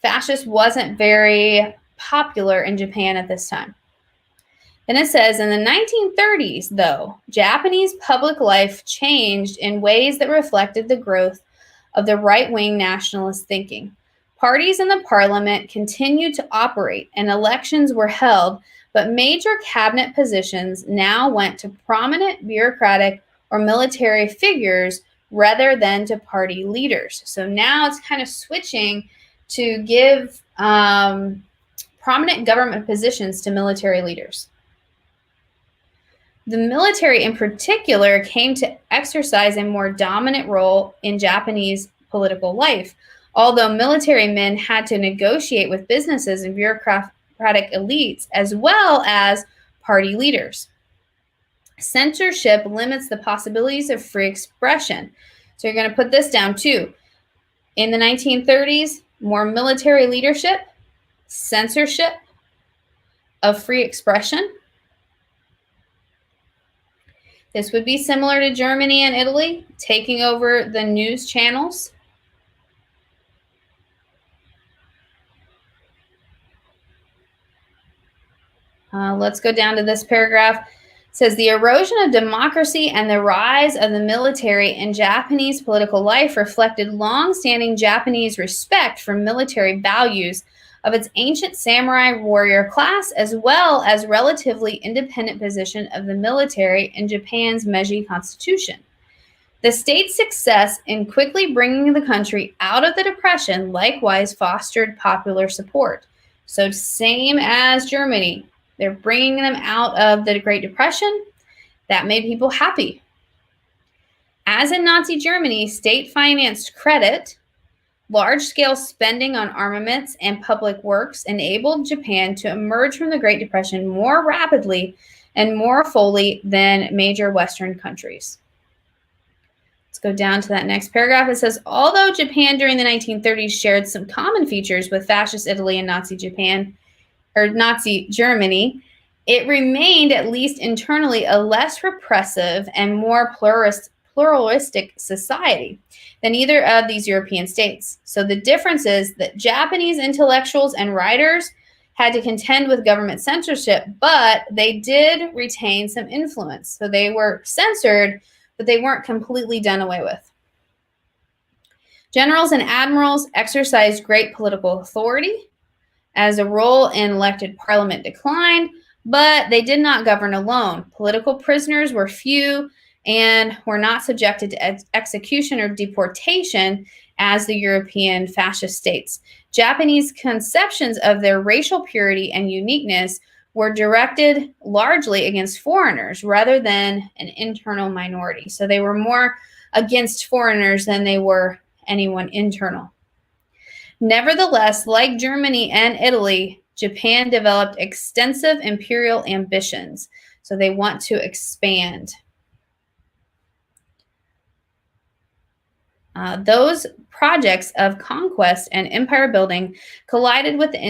fascist wasn't very popular in Japan at this time. Then it says, in the 1930s, though, Japanese public life changed in ways that reflected the growth of the right-wing nationalist thinking. Parties in the parliament continued to operate, and elections were held, but major cabinet positions now went to prominent bureaucratic or military figures rather than to party leaders. So now it's kind of switching to give prominent government positions to military leaders. The military in particular came to exercise a more dominant role in Japanese political life, although military men had to negotiate with businesses and bureaucratic elites as well as party leaders. Censorship limits the possibilities of free expression. So you're going to put this down too. In the 1930s, more military leadership, censorship of free expression. This would be similar to Germany and Italy, taking over the news channels. Let's go down to this paragraph. It says, the erosion of democracy and the rise of the military in Japanese political life reflected long-standing Japanese respect for military values of its ancient samurai warrior class, as well as relatively independent position of the military in Japan's Meiji Constitution. The state's success in quickly bringing the country out of the Depression likewise fostered popular support. So same as Germany, they're bringing them out of the Great Depression. That made people happy. As in Nazi Germany, state-financed credit, large-scale spending on armaments and public works enabled Japan to emerge from the Great Depression more rapidly and more fully than major Western countries. Let's go down to that next paragraph. It says, although Japan during the 1930s shared some common features with fascist Italy and Nazi Japan, or Nazi Germany, it remained, at least internally, a less repressive and more pluralistic society than either of these European states. So the difference is that Japanese intellectuals and writers had to contend with government censorship, but they did retain some influence. So they were censored, but they weren't completely done away with. Generals and admirals exercised great political authority as a role in elected parliament declined, but they did not govern alone. Political prisoners were few and were not subjected to execution or deportation as the European fascist states. Japanese conceptions of their racial purity and uniqueness were directed largely against foreigners rather than an internal minority. So they were more against foreigners than they were anyone internal. Nevertheless, like Germany and Italy, Japan developed extensive imperial ambitions. So they want to expand. Those projects of conquest and empire building collided with the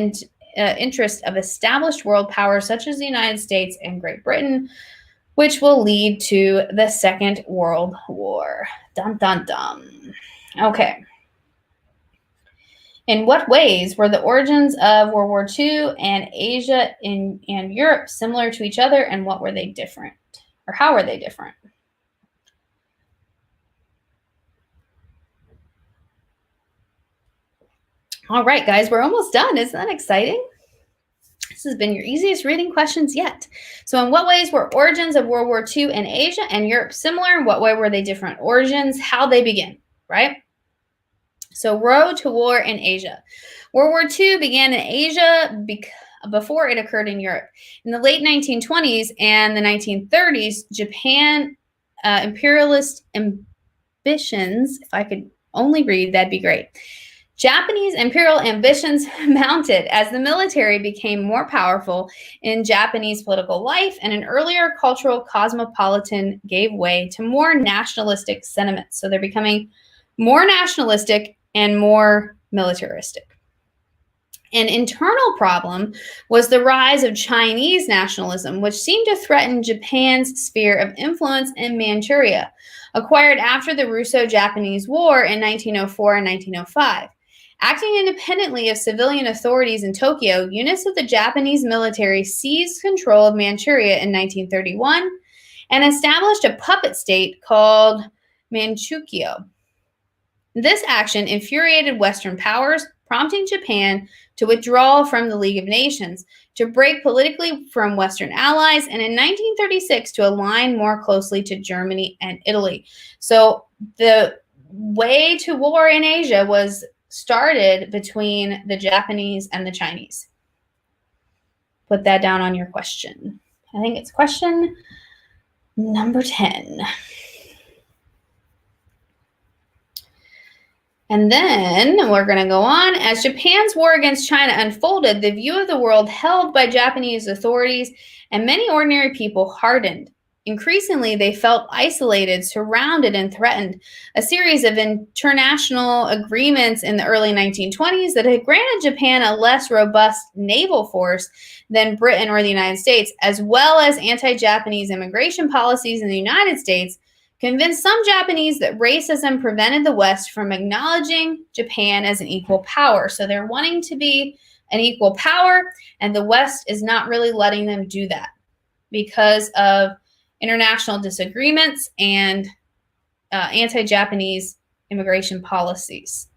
interest of established world powers such as the United States and Great Britain, which will lead to the Second World War. Dun, dun, dun. Okay. In what ways were the origins of World War II and Asia and Europe similar to each other, and what were they different? Or how were they different? All right, guys, we're almost done. Isn't that exciting? This has been your easiest reading questions yet. So in what ways were origins of World War II in Asia and Europe similar? In what way were they different origins? How they begin, right? So road to war in Asia. World War II began in Asia before it occurred in Europe. In the late 1920s and the 1930s, Japan imperialist ambitions, if I could only read, that'd be great. Japanese imperial ambitions mounted as the military became more powerful in Japanese political life, and an earlier cultural cosmopolitan gave way to more nationalistic sentiments. So they're becoming more nationalistic and more militaristic. An internal problem was the rise of Chinese nationalism, which seemed to threaten Japan's sphere of influence in Manchuria, acquired after the Russo-Japanese War in 1904 and 1905. Acting independently of civilian authorities in Tokyo, units of the Japanese military seized control of Manchuria in 1931 and established a puppet state called Manchukuo. This action infuriated Western powers, prompting Japan to withdraw from the League of Nations, to break politically from Western allies, and in 1936 to align more closely to Germany and Italy. So the way to war in Asia was started between the Japanese and the Chinese. Put that down on your question. I think it's question number 10. And then we're going to go on. As Japan's war against China unfolded, the view of the world held by Japanese authorities and many ordinary people hardened. Increasingly, they felt isolated, surrounded, and threatened. A series of international agreements in the early 1920s that had granted Japan a less robust naval force than Britain or the United States, as well as anti-Japanese immigration policies in the United States, convinced some Japanese that racism prevented the West from acknowledging Japan as an equal power. So they're wanting to be an equal power, and the West is not really letting them do that because of international disagreements and anti-Japanese immigration policies.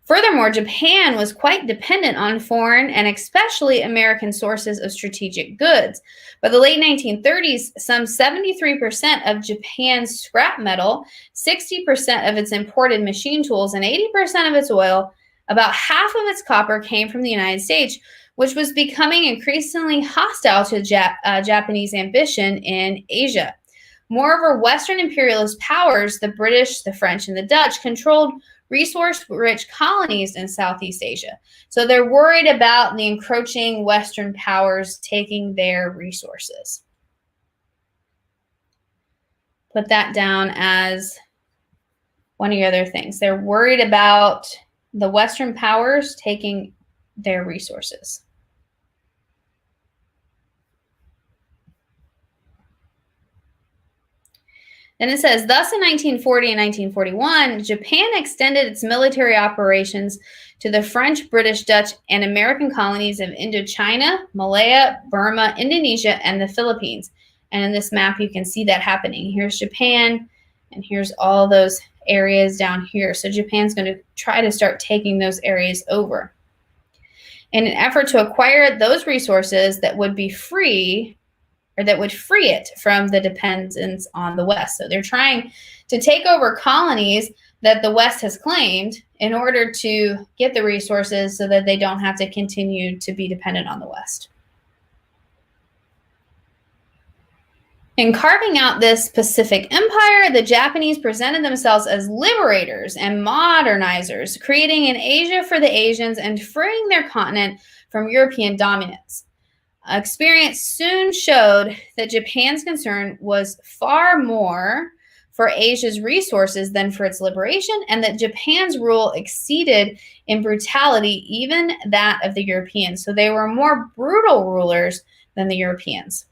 Furthermore, Japan was quite dependent on foreign and especially American sources of strategic goods. By the late 1930s, some 73% of Japan's scrap metal, 60% of its imported machine tools, and 80% of its oil, about half of its copper came from the United States, which was becoming increasingly hostile to Japanese ambition in Asia. Moreover, Western imperialist powers, the British, the French, and the Dutch, controlled resource-rich colonies in Southeast Asia. So they're worried about the encroaching Western powers taking their resources. Put that down as one of your other things. They're worried about the Western powers taking their resources. Then it says, thus in 1940 and 1941, Japan extended its military operations to the French, British, Dutch, and American colonies of Indochina, Malaya, Burma, Indonesia, and the Philippines. And in this map, you can see that happening. Here's Japan, and here's all those areas down here. So Japan's going to try to start taking those areas over. In an effort to acquire those resources that would be free, or that would free it from the dependence on the West. So they're trying to take over colonies that the West has claimed in order to get the resources so that they don't have to continue to be dependent on the West. In carving out this Pacific empire, the Japanese presented themselves as liberators and modernizers, creating an Asia for the Asians and freeing their continent from European dominance. Experience soon showed that Japan's concern was far more for Asia's resources than for its liberation, and that Japan's rule exceeded in brutality even that of the Europeans. So they were more brutal rulers than the Europeans.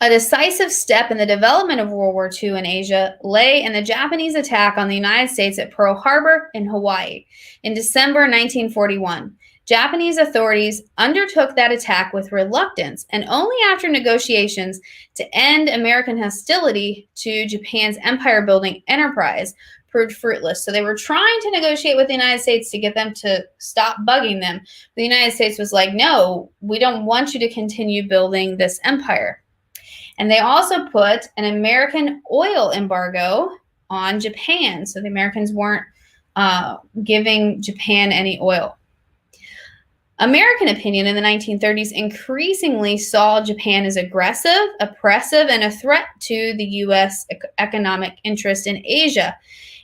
A decisive step in the development of World War II in Asia lay in the Japanese attack on the United States at Pearl Harbor in Hawaii in December 1941. Japanese authorities undertook that attack with reluctance and only after negotiations to end American hostility to Japan's empire-building enterprise proved fruitless. So they were trying to negotiate with the United States to get them to stop bugging them. The United States was like, no, we don't want you to continue building this empire. And they also put an American oil embargo on Japan. So the Americans weren't giving Japan any oil. American opinion in the 1930s increasingly saw Japan as aggressive, oppressive, and a threat to the U.S. economic interest in Asia.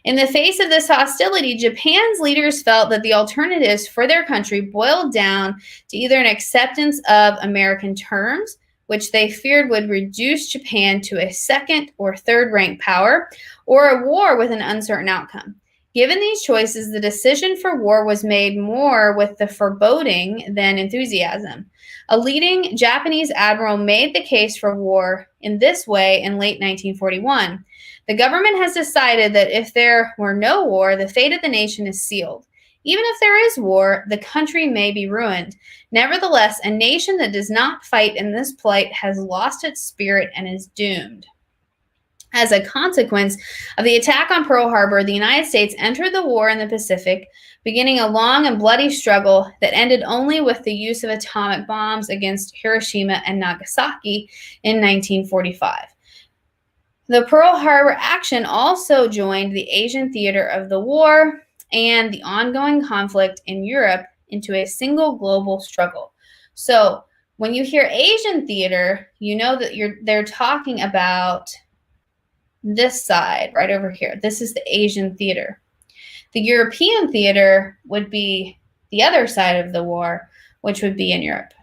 In the face of this hostility, Japan's leaders felt that the alternatives for their country boiled down to either an acceptance of American terms, which they feared would reduce Japan to a second or third rank power, or a war with an uncertain outcome. Given these choices, the decision for war was made more with the foreboding than enthusiasm. A leading Japanese admiral made the case for war in this way in late 1941. The government has decided that if there were no war, the fate of the nation is sealed. Even if there is war, the country may be ruined. Nevertheless, a nation that does not fight in this plight has lost its spirit and is doomed. As a consequence of the attack on Pearl Harbor, the United States entered the war in the Pacific, beginning a long and bloody struggle that ended only with the use of atomic bombs against Hiroshima and Nagasaki in 1945. The Pearl Harbor action also joined the Asian theater of the war and the ongoing conflict in Europe into a single global struggle. So when you hear Asian theater, you know that they're talking about this side right over here. This is the Asian theater. The European theater would be the other side of the war, which would be in Europe.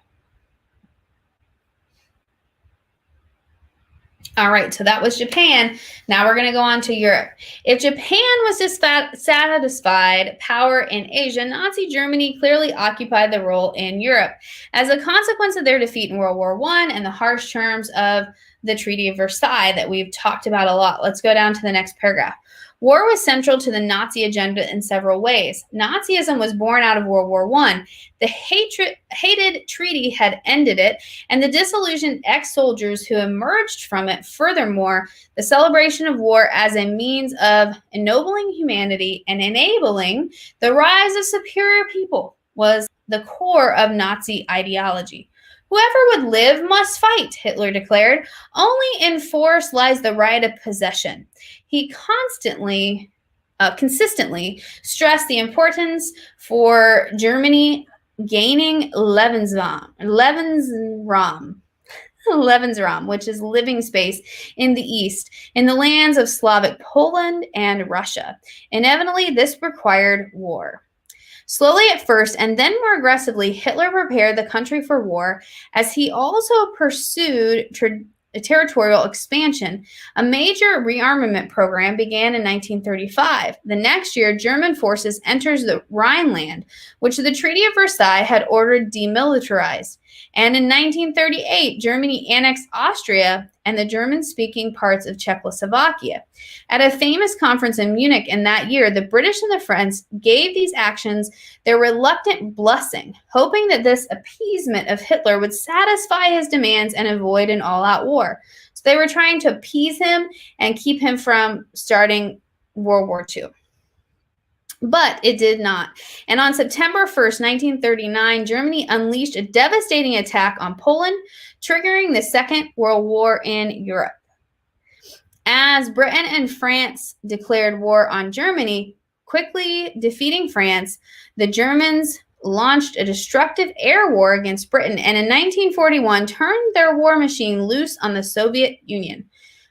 All right, so that was Japan. Now we're going to go on to Europe. If Japan was dissatisfied power in Asia, Nazi Germany clearly occupied the role in Europe. As a consequence of their defeat in World War I and the harsh terms of the Treaty of Versailles that we've talked about a lot. Let's go down to the next paragraph. War was central to the Nazi agenda in several ways. Nazism was born out of World War I. The hated treaty had ended it, and the disillusioned ex-soldiers who emerged from it. Furthermore, the celebration of war as a means of ennobling humanity and enabling the rise of superior people was the core of Nazi ideology. Whoever would live must fight, Hitler declared. Only in force lies the right of possession. He consistently stressed the importance for Germany gaining Lebensraum, which is living space in the East, in the lands of Slavic Poland and Russia. Inevitably, this required war. Slowly at first, and then more aggressively, Hitler prepared the country for war as he also pursued territorial expansion. A major rearmament program began in 1935. The next year, German forces entered the Rhineland, which the Treaty of Versailles had ordered demilitarized. And in 1938, Germany annexed Austria and the German-speaking parts of Czechoslovakia. At a famous conference in Munich in that year, the British and the French gave these actions their reluctant blessing, hoping that this appeasement of Hitler would satisfy his demands and avoid an all-out war. So they were trying to appease him and keep him from starting World War II. But it did not. And on September 1st, 1939, Germany unleashed a devastating attack on Poland, triggering the Second World War in Europe. As Britain and France declared war on Germany, quickly defeating France, the Germans launched a destructive air war against Britain and in 1941 turned their war machine loose on the Soviet Union.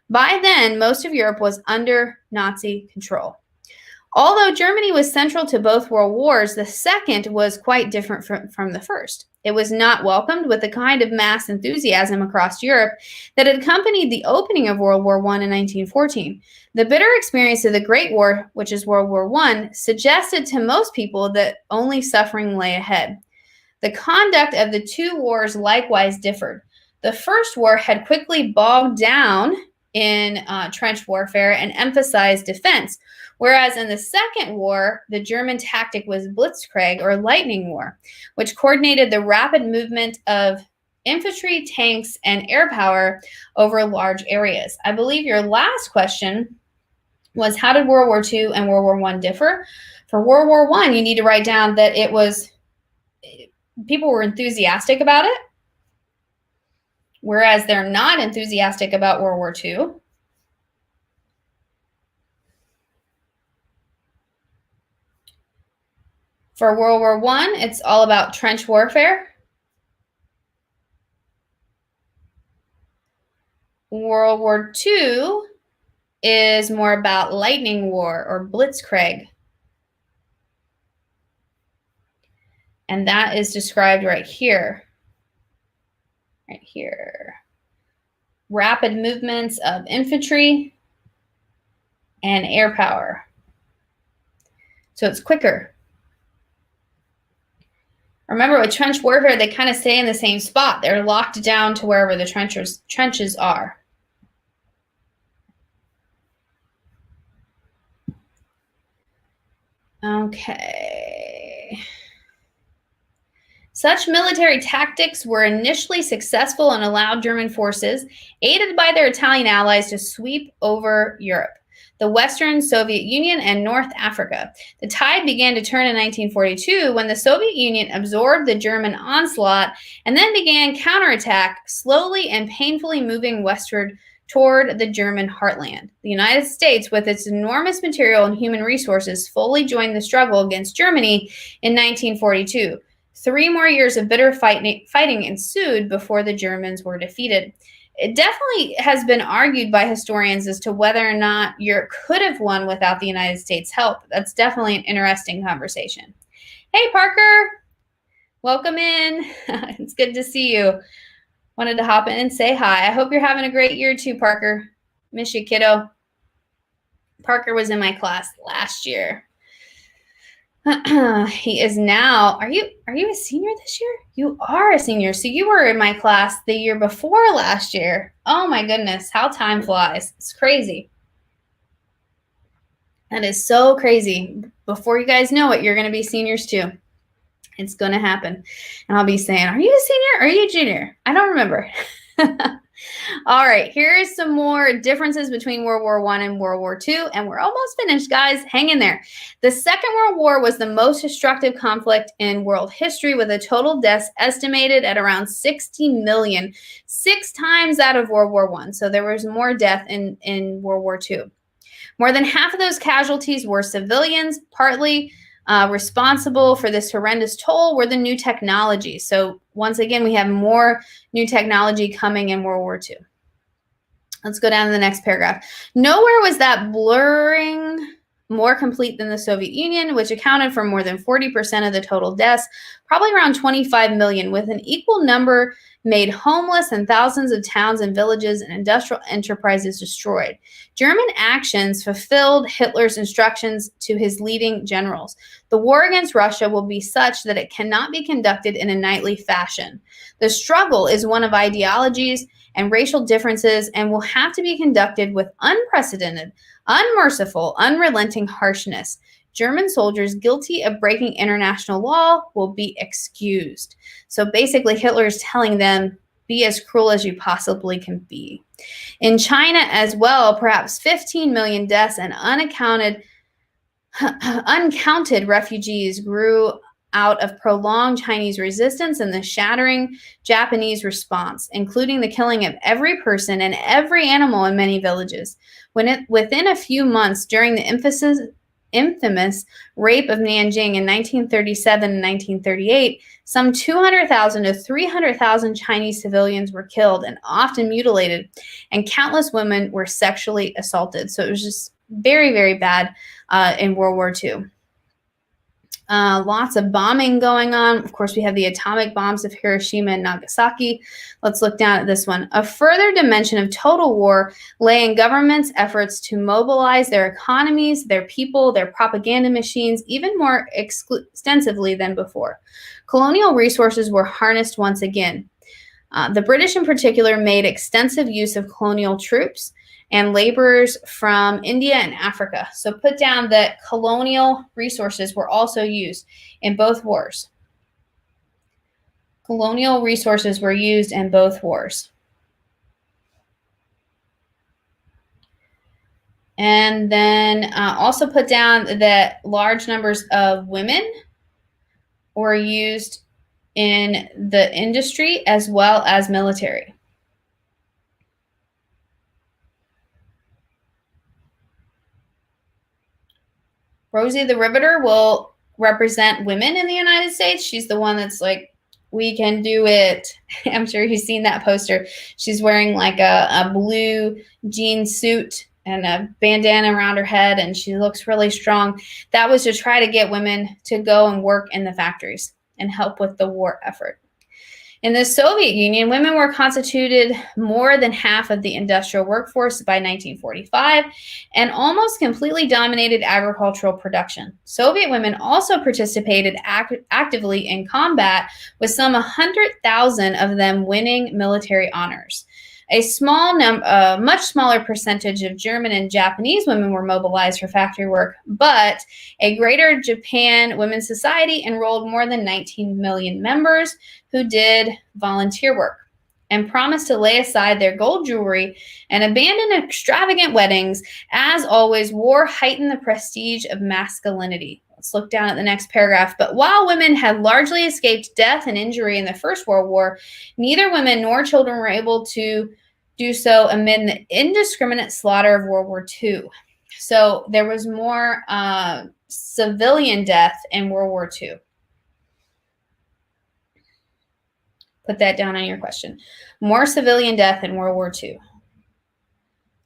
By then, most of Europe was under Nazi control. Although Germany was central to both world wars, the second was quite different from the first. It was not welcomed with the kind of mass enthusiasm across Europe that had accompanied the opening of World War I in 1914. The bitter experience of the Great War, which is World War I, suggested to most people that only suffering lay ahead. The conduct of the two wars likewise differed. The first war had quickly bogged down in trench warfare and emphasized defense, whereas in the Second War, the German tactic was blitzkrieg, or lightning war, which coordinated the rapid movement of infantry, tanks, and air power over large areas. I believe your last question was, how did World War II and World War I differ? For World War I, you need to write down that people were enthusiastic about it, whereas they're not enthusiastic about World War II. For World War I, it's all about trench warfare. World War II is more about lightning war or blitzkrieg. And that is described right here. Right here. Rapid movements of infantry and air power. So it's quicker. Remember, with trench warfare, they kind of stay in the same spot. They're locked down to wherever the trenches are. Okay. Such military tactics were initially successful and allowed German forces, aided by their Italian allies, to sweep over Europe, the Western Soviet Union, and North Africa. The tide began to turn in 1942 when the Soviet Union absorbed the German onslaught and then began counterattack, slowly and painfully moving westward toward the German heartland. The United States, with its enormous material and human resources, fully joined the struggle against Germany in 1942. 3 more years of bitter fighting ensued before the Germans were defeated. It definitely has been argued by historians as to whether or not Europe could have won without the United States' help. That's definitely an interesting conversation. Hey, Parker. Welcome in. It's good to see you. Wanted to hop in and say hi. I hope you're having a great year too, Parker. Miss you, kiddo. Parker was in my class last year. He is now. Are you a senior this year? You are a senior. So you were in my class the year before last year. Oh my goodness, how time flies. It's crazy. That is so crazy. Before you guys know it, you're going to be seniors too. It's going to happen. And I'll be saying, are you a senior or are you a junior? I don't remember. All right, here's some more differences between World War I and World War II, and we're almost finished, guys. Hang in there. The Second World War was the most destructive conflict in world history, with a total deaths estimated at around 60 million, 6 times that of World War I. So there was more death in World War II. More than half of those casualties were civilians. Partly responsible for this horrendous toll were the new technology. So once again, we have more new technology coming in World War II. Let's go down to the next paragraph. Nowhere was that blurring more complete than the Soviet Union, which accounted for more than 40% of the total deaths, probably around 25 million, with an equal number made homeless and thousands of towns and villages and industrial enterprises destroyed. German actions fulfilled Hitler's instructions to his leading generals. The war against Russia will be such that it cannot be conducted in a knightly fashion. The struggle is one of ideologies and racial differences and will have to be conducted with unprecedented, unmerciful, unrelenting harshness. German soldiers guilty of breaking international law will be excused. So basically, Hitler is telling them, be as cruel as you possibly can be. In China as well, perhaps 15 million deaths and uncounted refugees grew out of prolonged Chinese resistance and the shattering Japanese response, including the killing of every person and every animal in many villages. Within a few months, during the infamous rape of Nanjing in 1937 and 1938, some 200,000 to 300,000 Chinese civilians were killed and often mutilated, and countless women were sexually assaulted. So it was just very, very bad in World War II. Lots of bombing going on. Of course, we have the atomic bombs of Hiroshima and Nagasaki. Let's look down at this one. A further dimension of total war lay in governments' efforts to mobilize their economies, their people, their propaganda machines, even more extensively than before. Colonial resources were harnessed once again. The British in particular made extensive use of colonial troops and laborers from India and Africa. So put down that colonial resources were also used in both wars. Colonial resources were used in both wars. And then also put down that large numbers of women were used in the industry as well as military. Rosie the Riveter will represent women in the United States. She's the one that's like, we can do it. I'm sure you've seen that poster. She's wearing like a blue jean suit and a bandana around her head, and she looks really strong. That was to try to get women to go and work in the factories and help with the war effort. In the Soviet Union, women were constituted more than half of the industrial workforce by 1945 and almost completely dominated agricultural production. Soviet women also participated actively in combat, with some 100,000 of them winning military honors. Much smaller percentage of German and Japanese women were mobilized for factory work, but a Greater Japan Women's Society enrolled more than 19 million members who did volunteer work and promised to lay aside their gold jewelry and abandon extravagant weddings. As always, war heightened the prestige of masculinity. Let's look down at the next paragraph. But while women had largely escaped death and injury in the First World War, neither women nor children were able to do so amid the indiscriminate slaughter of World War II. So there was more civilian death in World War II. Put that down on your question. More civilian death in World War II.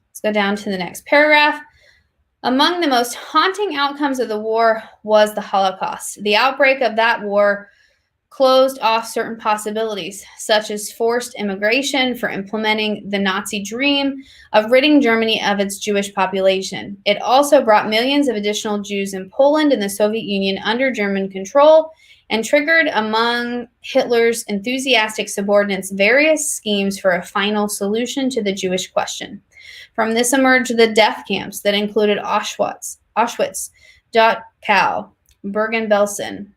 Let's go down to the next paragraph. Among the most haunting outcomes of the war was the Holocaust. The outbreak of that war closed off certain possibilities, such as forced immigration for implementing the Nazi dream of ridding Germany of its Jewish population. It also brought millions of additional Jews in Poland and the Soviet Union under German control, and triggered among Hitler's enthusiastic subordinates various schemes for a final solution to the Jewish question. From this emerged the death camps that included Auschwitz, Dachau, Bergen-Belsen.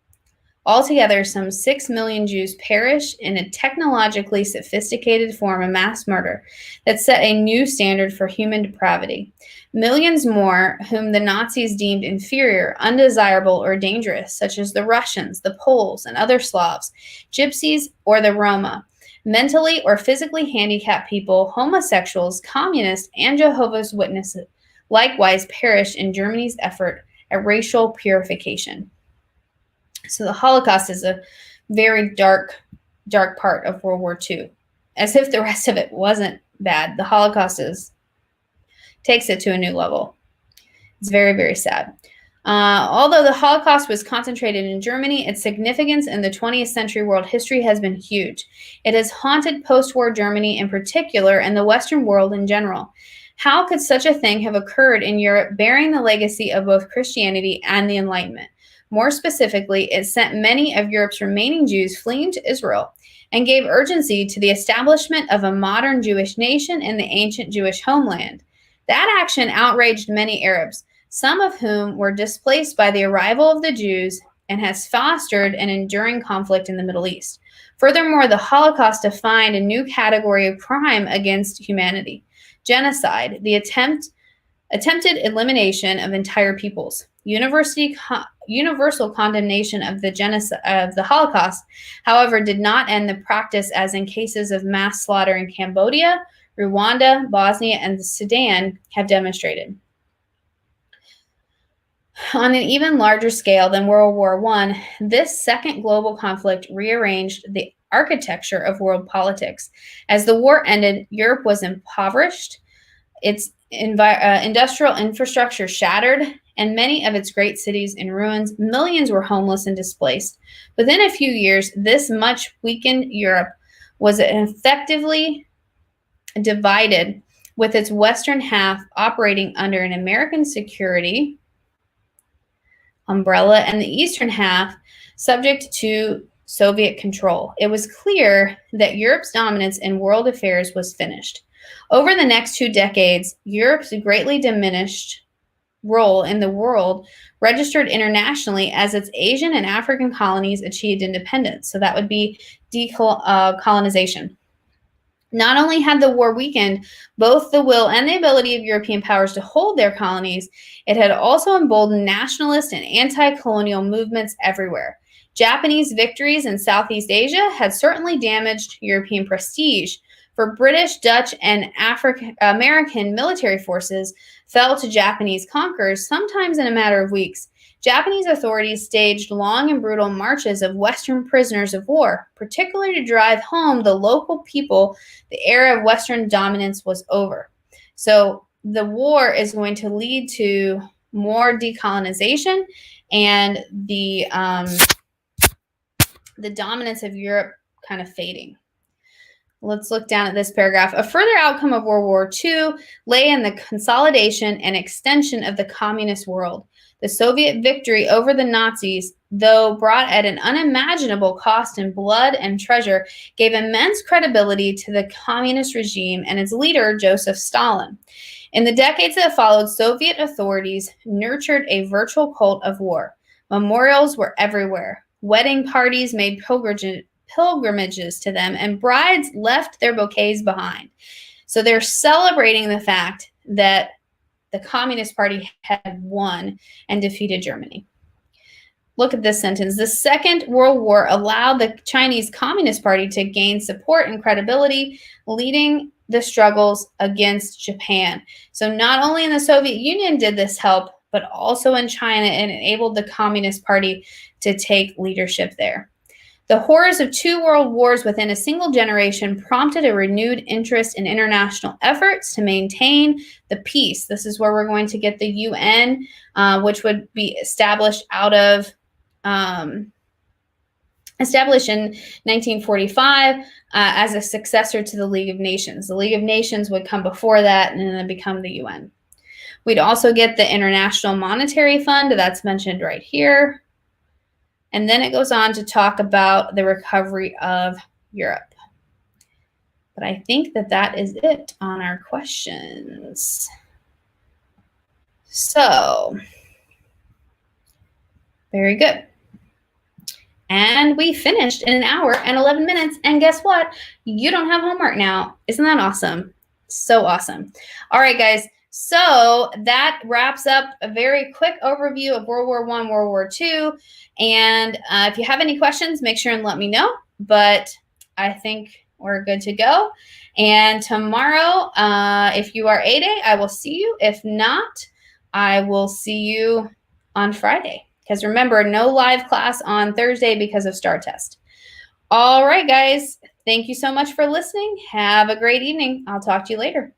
Altogether, some 6 million Jews perished in a technologically sophisticated form of mass murder that set a new standard for human depravity. Millions more, whom the Nazis deemed inferior, undesirable, or dangerous, such as the Russians, the Poles, and other Slavs, Gypsies, or the Roma, mentally or physically handicapped people, homosexuals, communists, and Jehovah's Witnesses, likewise perished in Germany's effort at racial purification. So the Holocaust is a very dark part of World War II. As if the rest of it wasn't bad, the Holocaust takes it to a new level. It's very, very sad. Although the Holocaust was concentrated in Germany, its significance in the 20th century world history has been huge. It has haunted post-war Germany in particular and the Western world in general. How could such a thing have occurred in Europe, bearing the legacy of both Christianity and the Enlightenment? More specifically, it sent many of Europe's remaining Jews fleeing to Israel and gave urgency to the establishment of a modern Jewish nation in the ancient Jewish homeland. That action outraged many Arabs, some of whom were displaced by the arrival of the Jews, and has fostered an enduring conflict in the Middle East. Furthermore, the Holocaust defined a new category of crime against humanity: genocide, the attempted elimination of entire peoples. Universal condemnation of the genocide of the Holocaust, however, did not end the practice, as in cases of mass slaughter in Cambodia, Rwanda, Bosnia, and the Sudan have demonstrated. On an even larger scale than World War I, this second global conflict rearranged the architecture of world politics. As the war ended, Europe was impoverished, its industrial infrastructure shattered, and many of its great cities in ruins. Millions were homeless and displaced. Within a few years, this much weakened Europe was effectively divided, with its western half operating under an American security umbrella and the eastern half subject to Soviet control. It was clear that Europe's dominance in world affairs was finished. Over the next 2 decades, Europe's greatly diminished role in the world registered internationally as its Asian and African colonies achieved independence. So that would be decolonization. Not only had the war weakened both the will and the ability of European powers to hold their colonies, it had also emboldened nationalist and anti-colonial movements everywhere. Japanese victories in Southeast Asia had certainly damaged European prestige, for British, Dutch, and American military forces fell to Japanese conquerors, sometimes in a matter of weeks. Japanese authorities staged long and brutal marches of Western prisoners of war, particularly to drive home the local people the era of Western dominance was over. So the war is going to lead to more decolonization, and the dominance of Europe kind of fading. Let's look down at this paragraph. A further outcome of World War II lay in the consolidation and extension of the communist world. The Soviet victory over the Nazis, though brought at an unimaginable cost in blood and treasure, gave immense credibility to the communist regime and its leader, Joseph Stalin. In the decades that followed, Soviet authorities nurtured a virtual cult of war. Memorials were everywhere. Wedding parties made pilgrimages to them, and brides left their bouquets behind. So they're celebrating the fact that the Communist Party had won and defeated Germany. Look at this sentence. The Second World War allowed the Chinese Communist Party to gain support and credibility, leading the struggles against Japan. So not only in the Soviet Union did this help, but also in China, and enabled the Communist Party to take leadership there. The horrors of 2 world wars within a single generation prompted a renewed interest in international efforts to maintain the peace. This is where we're going to get the UN, which would be established established in 1945 as a successor to the League of Nations. The League of Nations would come before that and then become the UN. We'd also get the International Monetary Fund, that's mentioned right here. And then it goes on to talk about the recovery of Europe. But I think that that is it on our questions. So, very good. And we finished in 1 hour and 11 minutes. And guess what? You don't have homework now. Isn't that awesome? So awesome. All right, guys. So that wraps up a very quick overview of World War I, World War II. And if you have any questions, make sure and let me know. But I think we're good to go. And tomorrow, if you are A-Day, I will see you. If not, I will see you on Friday. Because remember, no live class on Thursday because of STAR test. All right, guys. Thank you so much for listening. Have a great evening. I'll talk to you later.